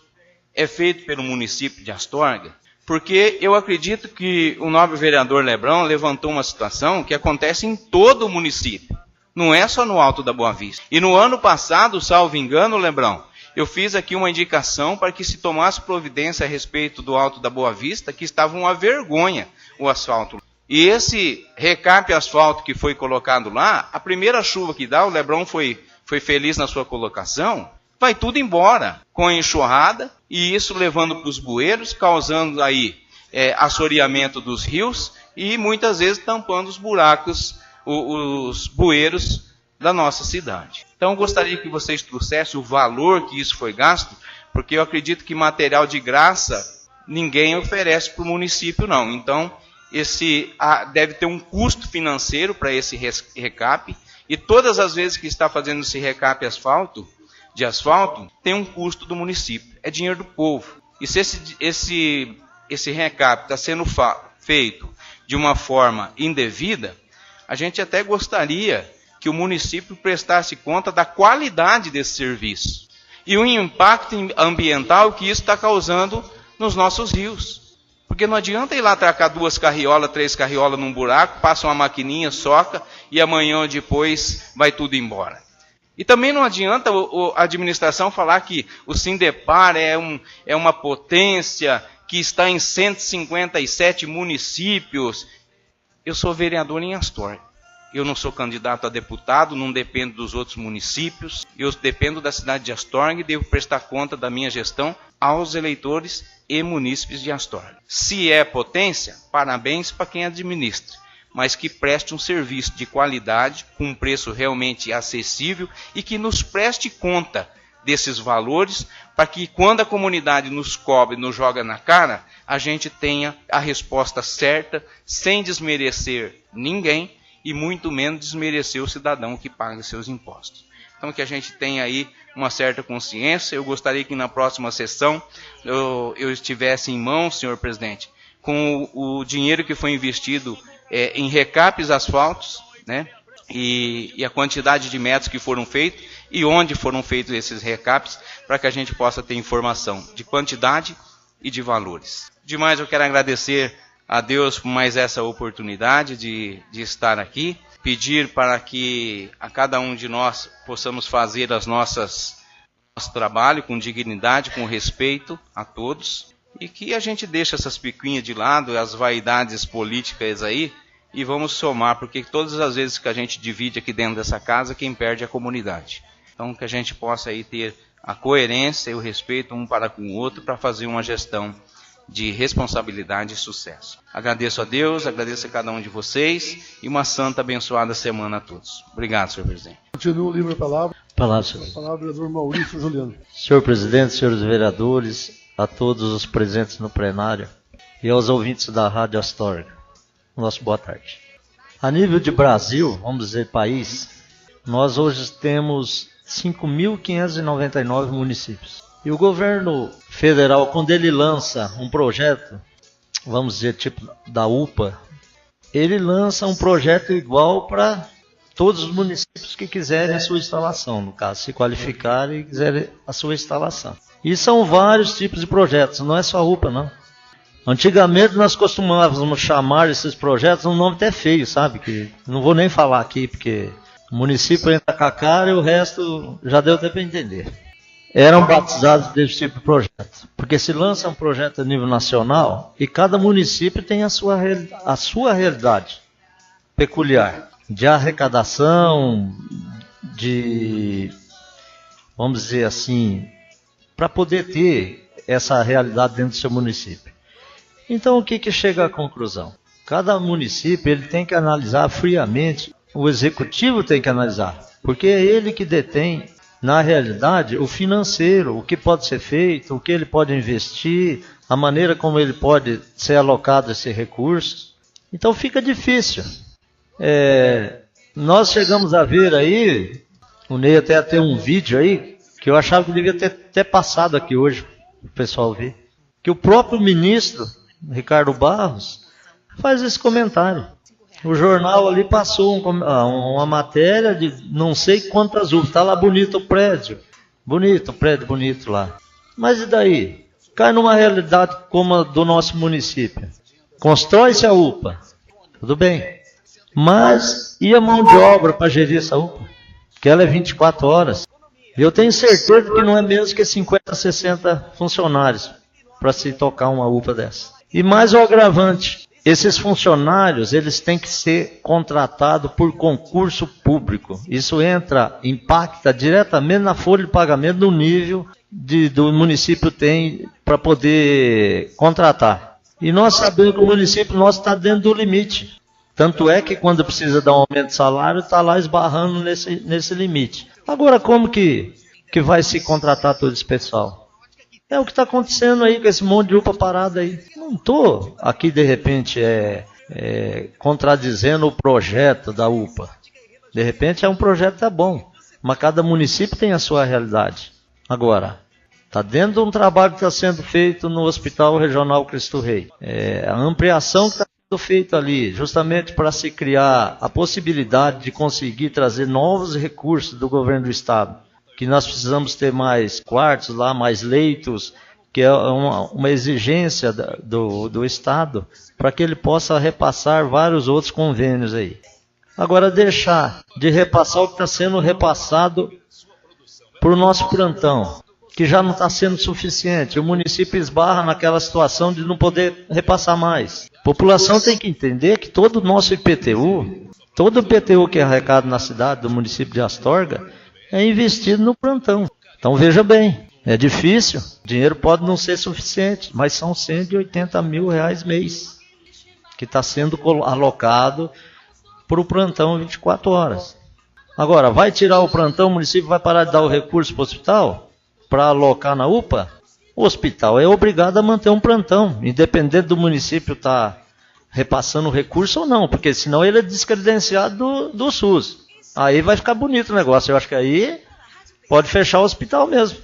é feito pelo município de Astorga, porque eu acredito que o nobre vereador Lebrão levantou uma situação que acontece em todo o município, não é só no Alto da Boa Vista. E no ano passado, salvo engano, Lebrão, eu fiz aqui uma indicação para que se tomasse providência a respeito do Alto da Boa Vista, que estava uma vergonha o asfalto. E esse recap asfalto que foi colocado lá, a primeira chuva que dá, o Lebrão foi feliz na sua colocação, vai tudo embora, com a enxurrada, e isso levando para os bueiros, causando aí assoreamento dos rios, e muitas vezes tampando os buracos, os bueiros da nossa cidade. Então eu gostaria que vocês trouxessem o valor que isso foi gasto, porque eu acredito que material de graça ninguém oferece para o município, não. Então, deve ter um custo financeiro para esse recap, e todas as vezes que está fazendo esse recap de asfalto, tem um custo do município. É dinheiro do povo. E se esse recap está sendo feito de uma forma indevida, a gente até gostaria que o município prestasse conta da qualidade desse serviço e o impacto ambiental que isso está causando nos nossos rios. Porque não adianta ir lá atracar 2 carriolas, 3 carriolas num buraco, passa uma maquininha, soca, e amanhã ou depois vai tudo embora. E também não adianta a administração falar que o Sindepar é uma potência que está em 157 municípios. Eu sou vereador em Astorga. Eu não sou candidato a deputado, não dependo dos outros municípios. Eu dependo da cidade de Astorga e devo prestar conta da minha gestão aos eleitores e munícipes de Astorga. Se é potência, parabéns para quem administra, mas que preste um serviço de qualidade, com um preço realmente acessível e que nos preste conta desses valores, para que quando a comunidade nos cobre, nos joga na cara, a gente tenha a resposta certa, sem desmerecer ninguém e muito menos desmerecer o cidadão que paga seus impostos. Então que a gente tenha aí uma certa consciência. Eu gostaria que na próxima sessão eu estivesse em mãos, senhor presidente, com o dinheiro que foi investido em recapes asfaltos, né? E a quantidade de metros que foram feitos e onde foram feitos esses recapes, para que a gente possa ter informação de quantidade e de valores. Demais, eu quero agradecer a Deus por mais essa oportunidade de estar aqui, pedir para que a cada um de nós possamos fazer nosso trabalho com dignidade, com respeito a todos, e que a gente deixe essas picuinhas de lado, as vaidades políticas aí, e vamos somar, porque todas as vezes que a gente divide aqui dentro dessa casa, quem perde é a comunidade. Então que a gente possa aí ter a coerência e o respeito um para com o outro para fazer uma gestão de responsabilidade e sucesso. Agradeço a Deus, agradeço a cada um de vocês e uma santa abençoada semana a todos. Obrigado, senhor presidente. Continua o livro da palavra. Palavra, senhor. A palavra do vereador Maurício Juliano. Senhor presidente, senhores vereadores, a todos os presentes no plenário e aos ouvintes da Rádio Astorga, nossa boa tarde. A nível de Brasil, vamos dizer país, nós hoje temos 5.599 municípios. E o governo federal, quando ele lança um projeto, vamos dizer tipo da UPA, ele lança um projeto igual para todos os municípios que quiserem a sua instalação, no caso, se qualificarem e quiserem a sua instalação. E são vários tipos de projetos, não é só a UPA, não. Antigamente nós costumávamos chamar esses projetos um nome até feio, sabe? Que não vou nem falar aqui, porque o município entra com a cara e o resto já deu até para entender. Eram batizados desse tipo de projeto. Porque se lança um projeto a nível nacional e cada município tem a sua realidade peculiar. De arrecadação, vamos dizer assim, para poder ter essa realidade dentro do seu município. Então o que chega à conclusão? Cada município ele tem que analisar friamente, o executivo tem que analisar, porque é ele que detém na realidade, o financeiro, o que pode ser feito, o que ele pode investir, a maneira como ele pode ser alocado esse recurso. Então fica difícil. Nós chegamos a ver aí, o Ney até tem um vídeo aí, que eu achava que devia ter até passado aqui hoje, para o pessoal ver, que o próprio ministro, Ricardo Barros, faz esse comentário. O jornal ali passou uma matéria de não sei quantas UPAs. Está lá bonito o prédio. Bonito, o prédio bonito lá. Mas e daí? Cai numa realidade como a do nosso município. Constrói-se a UPA. Tudo bem. Mas e a mão de obra para gerir essa UPA? Que ela é 24 horas. E eu tenho certeza que não é menos que 50, 60 funcionários para se tocar uma UPA dessa. E mais o agravante. Esses funcionários, eles têm que ser contratados por concurso público. Isso impacta diretamente na folha de pagamento do nível do município tem para poder contratar. E nós sabemos que o município nosso está dentro do limite. Tanto é que quando precisa dar um aumento de salário, está lá esbarrando nesse limite. Agora, como que vai se contratar todo esse pessoal? É o que está acontecendo aí com esse monte de UPA parada aí. Não estou aqui, de repente, contradizendo o projeto da UPA. De repente é um projeto que é bom, mas cada município tem a sua realidade. Agora, está dentro de um trabalho que está sendo feito no Hospital Regional Cristo Rei. A ampliação que está sendo feita ali, justamente para se criar a possibilidade de conseguir trazer novos recursos do governo do Estado. Que nós precisamos ter mais quartos lá, mais leitos, que é uma exigência do Estado, para que ele possa repassar vários outros convênios aí. Agora, deixar de repassar o que está sendo repassado para o nosso plantão, que já não está sendo suficiente. O município esbarra naquela situação de não poder repassar mais. A população tem que entender que todo o nosso IPTU, todo o IPTU que é arrecado na cidade do município de Astorga, é investido no plantão. Então veja bem, é difícil, o dinheiro pode não ser suficiente, mas são R$180 mil mês que está sendo alocado para o plantão 24 horas. Agora, vai tirar o plantão, o município vai parar de dar o recurso para o hospital, para alocar na UPA? O hospital é obrigado a manter um plantão, independente do município estar repassando o recurso ou não, porque senão ele é descredenciado do SUS. Aí vai ficar bonito o negócio. Eu acho que aí pode fechar o hospital mesmo.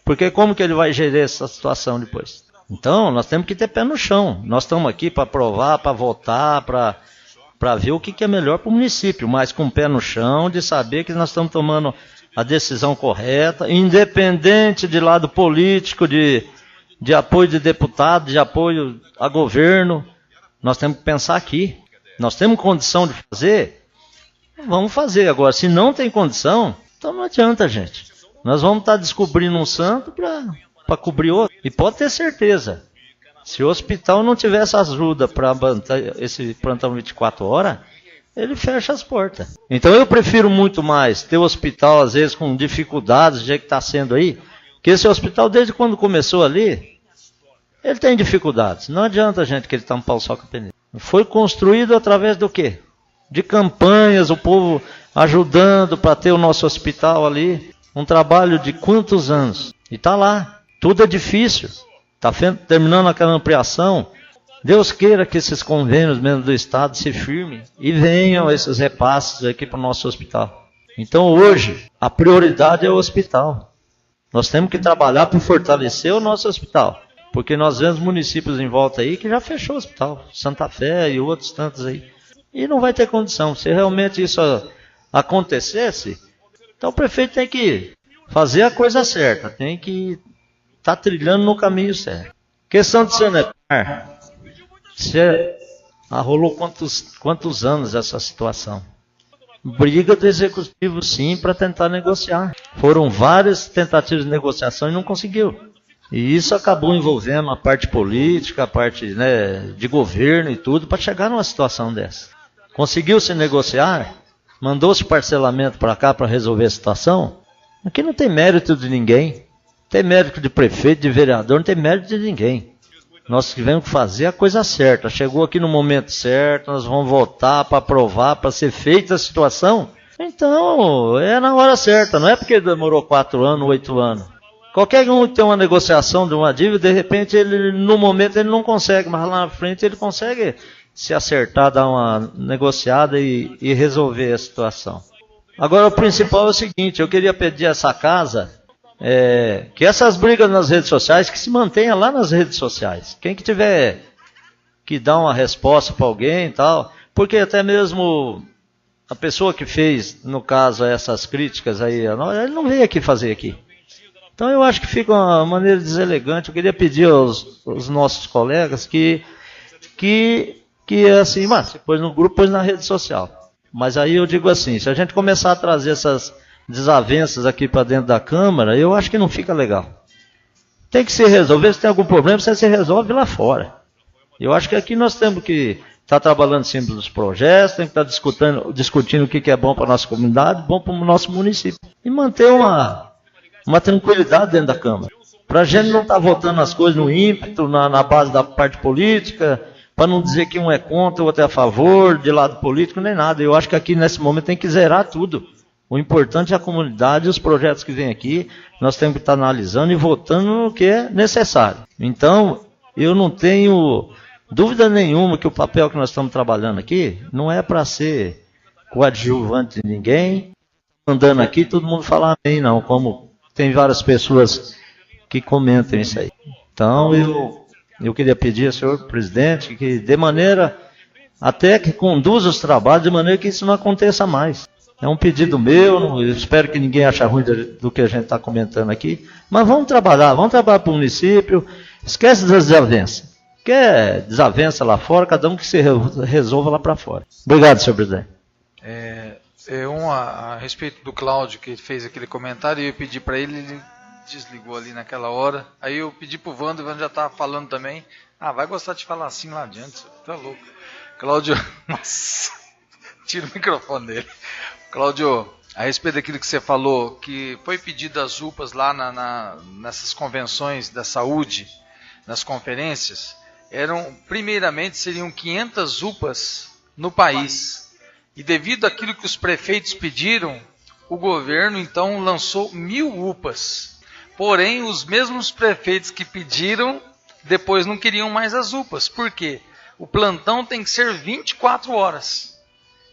Porque como que ele vai gerir essa situação depois? Então, nós temos que ter pé no chão. Nós estamos aqui para aprovar, para votar, para ver o que é melhor para o município. Mas com o pé no chão, de saber que nós estamos tomando a decisão correta, independente de lado político, de apoio de deputado, de apoio a governo. Nós temos que pensar aqui. Nós temos condição de fazer... Vamos fazer agora. Se não tem condição, então não adianta, gente. Nós vamos estar descobrindo um santo para cobrir outro. E pode ter certeza, se o hospital não tiver essa ajuda para esse plantão 24 horas, ele fecha as portas. Então eu prefiro muito mais ter o hospital, às vezes, com dificuldades, do jeito que está sendo aí, que esse hospital, desde quando começou ali, ele tem dificuldades. Não adianta, gente, que ele está um pau só com a peneira. Foi construído através do quê? De campanhas, o povo ajudando para ter o nosso hospital ali. Um trabalho de quantos anos? E está lá. Tudo é difícil. Está terminando aquela ampliação. Deus queira que esses convênios mesmo do Estado se firmem e venham esses repasses aqui para o nosso hospital. Então hoje, a prioridade é o hospital. Nós temos que trabalhar para fortalecer o nosso hospital. Porque nós vemos municípios em volta aí que já fechou o hospital. Santa Fé e outros tantos aí. E não vai ter condição. Se realmente isso acontecesse, então o prefeito tem que fazer a coisa certa. Tem que estar trilhando no caminho certo. Questão de Sanepar. Rolou quantos anos essa situação? Briga do executivo, sim, para tentar negociar. Foram várias tentativas de negociação e não conseguiu. E isso acabou envolvendo a parte política, a parte de governo e tudo, para chegar numa situação dessa. Conseguiu-se negociar, mandou-se parcelamento para cá para resolver a situação. Aqui não tem mérito de ninguém. Não tem mérito de prefeito, de vereador, não tem mérito de ninguém. Nós tivemos que fazer a coisa certa. Chegou aqui no momento certo, nós vamos votar para aprovar, para ser feita a situação. Então, é na hora certa, não é porque demorou 4 anos, 8 anos. Qualquer um que tem uma negociação de uma dívida, de repente, ele, no momento ele não consegue, mas lá na frente ele consegue se acertar, dar uma negociada e resolver a situação. Agora, o principal é o seguinte, eu queria pedir a essa casa, que essas brigas nas redes sociais, que se mantenha lá nas redes sociais. Quem que tiver que dar uma resposta para alguém e tal, porque até mesmo a pessoa que fez, no caso, essas críticas aí, ele não veio aqui fazer aqui. Então eu acho que fica uma maneira deselegante. Eu queria pedir aos nossos colegas que assim, mas se pôs no grupo, pôs na rede social. Mas aí eu digo assim, se a gente começar a trazer essas desavenças aqui para dentro da Câmara, eu acho que não fica legal. Tem que se resolver, se tem algum problema, você se resolve lá fora. Eu acho que aqui nós temos que estar trabalhando sempre nos projetos, tem que estar discutindo o que é bom para a nossa comunidade, bom para o nosso município. E manter uma tranquilidade dentro da Câmara. Para a gente não estar votando as coisas no ímpeto, na base da parte política, para não dizer que um é contra, o outro é a favor, de lado político, nem nada. Eu acho que aqui nesse momento tem que zerar tudo. O importante é a comunidade e os projetos que vêm aqui, nós temos que estar analisando e votando no que é necessário. Então, eu não tenho dúvida nenhuma que o papel que nós estamos trabalhando aqui não é para ser coadjuvante de ninguém, andando aqui, todo mundo falar amém, não, como tem várias pessoas que comentam isso aí. Então, eu queria pedir ao senhor presidente que de maneira, até que conduza os trabalhos de maneira que isso não aconteça mais. É um pedido meu, eu espero que ninguém ache ruim do que a gente está comentando aqui, mas vamos trabalhar para o município, esquece das desavenças. Quer desavença lá fora, cada um que se resolva lá para fora. Obrigado, senhor presidente. A respeito do Cláudio, que fez aquele comentário, eu pedi para ele desligou ali naquela hora. Aí eu pedi pro Wander, o Wander já estava falando também. Vai gostar de falar assim lá adiante, tá louco. Cláudio, nossa, tira o microfone dele. Cláudio, a respeito daquilo que você falou, que foi pedido as UPAs lá nessas convenções da saúde, nas conferências, primeiramente seriam 500 UPAs no país. E devido àquilo que os prefeitos pediram, o governo então lançou 1000 UPAs. Porém, os mesmos prefeitos que pediram, depois não queriam mais as UPAs. Por quê? O plantão tem que ser 24 horas.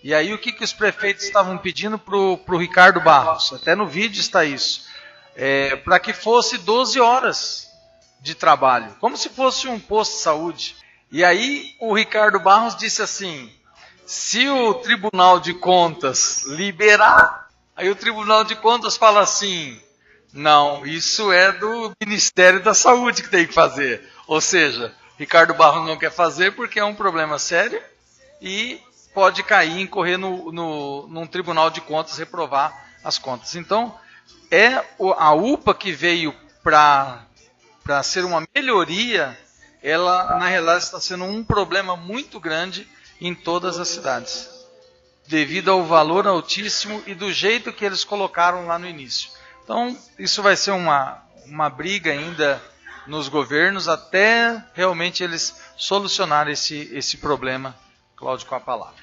E aí o que os prefeitos estavam pedindo para o Ricardo Barros? Até no vídeo está isso. Para que fosse 12 horas de trabalho. Como se fosse um posto de saúde. E aí o Ricardo Barros disse assim, se o Tribunal de Contas liberar, aí o Tribunal de Contas fala assim, não, isso é do Ministério da Saúde que tem que fazer. Ou seja, Ricardo Barros não quer fazer porque é um problema sério e pode cair, incorrer num Tribunal de Contas, reprovar as contas. Então, a UPA que veio para ser uma melhoria, ela na realidade está sendo um problema muito grande em todas as cidades, devido ao valor altíssimo e do jeito que eles colocaram lá no início. Então, isso vai ser uma briga ainda nos governos, até realmente eles solucionarem esse problema. Cláudio, com a palavra.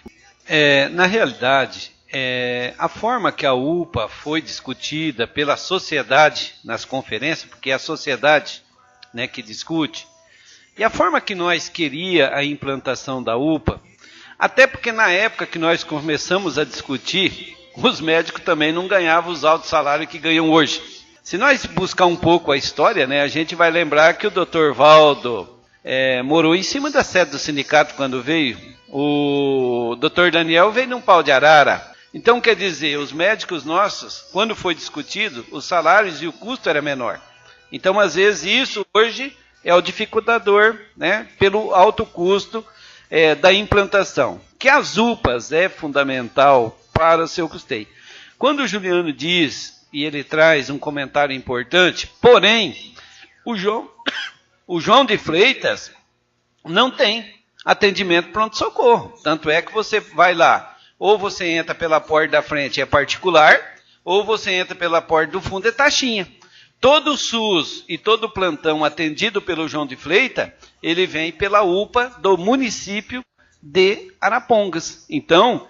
Na realidade, a forma que a UPA foi discutida pela sociedade nas conferências, porque é a sociedade, né, que discute, e a forma que nós queria a implantação da UPA, até porque na época que nós começamos a discutir, os médicos também não ganhavam os altos salários que ganham hoje. Se nós buscar um pouco a história, né, a gente vai lembrar que o Dr. Valdo morou em cima da sede do sindicato quando veio. O Dr. Daniel veio num pau de arara. Então, quer dizer, os médicos nossos, quando foi discutido, os salários e o custo era menor. Então, às vezes, isso hoje é o dificultador, né, pelo alto custo da implantação. Que as UPAs é fundamental para o seu custeio. Quando o Juliano diz, e ele traz um comentário importante, porém, o João de Freitas não tem atendimento pronto-socorro. Tanto é que você vai lá, ou você entra pela porta da frente, é particular, ou você entra pela porta do fundo, é taxinha. Todo o SUS e todo o plantão atendido pelo João de Freitas, ele vem pela UPA do município de Arapongas. Então,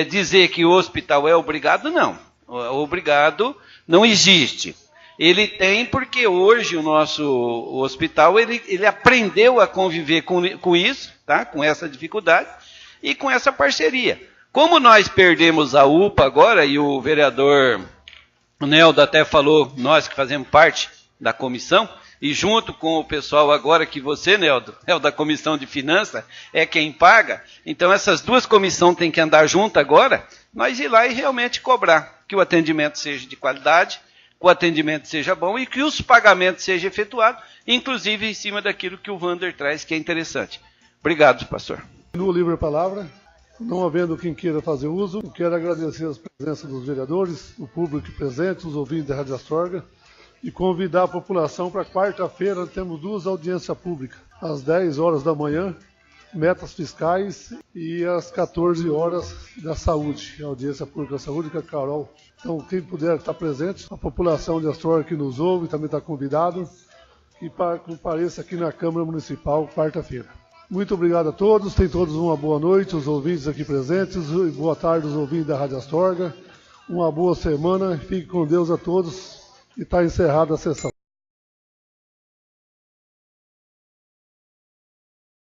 dizer que o hospital é obrigado, não. Obrigado não existe. Ele tem porque hoje o nosso hospital ele aprendeu a conviver com isso, tá? Com essa dificuldade e com essa parceria. Como nós perdemos a UPA agora, e o vereador Neldo até falou, nós que fazemos parte da comissão, e junto com o pessoal agora que você, Neldo, é o da Comissão de Finanças, é quem paga, então essas duas comissões têm que andar juntas agora, nós ir lá e realmente cobrar que o atendimento seja de qualidade, que o atendimento seja bom e que os pagamentos sejam efetuados, inclusive em cima daquilo que o Wander traz, que é interessante. Obrigado, pastor. No livre palavra, não havendo quem queira fazer uso, eu quero agradecer a presença dos vereadores, o público presente, os ouvintes da Rádio Astorga, e convidar a população para quarta-feira, temos 2 audiências públicas, às 10 horas da manhã, metas fiscais, e às 14 horas da saúde, a audiência pública da saúde, com a Carol. Então, quem puder estar presente, a população de Astorga que nos ouve também está convidado, e compareça aqui na Câmara Municipal, quarta-feira. Muito obrigado a todos, tenham todos uma boa noite, os ouvintes aqui presentes, e boa tarde os ouvintes da Rádio Astorga, uma boa semana, fique com Deus a todos, e está encerrada a sessão.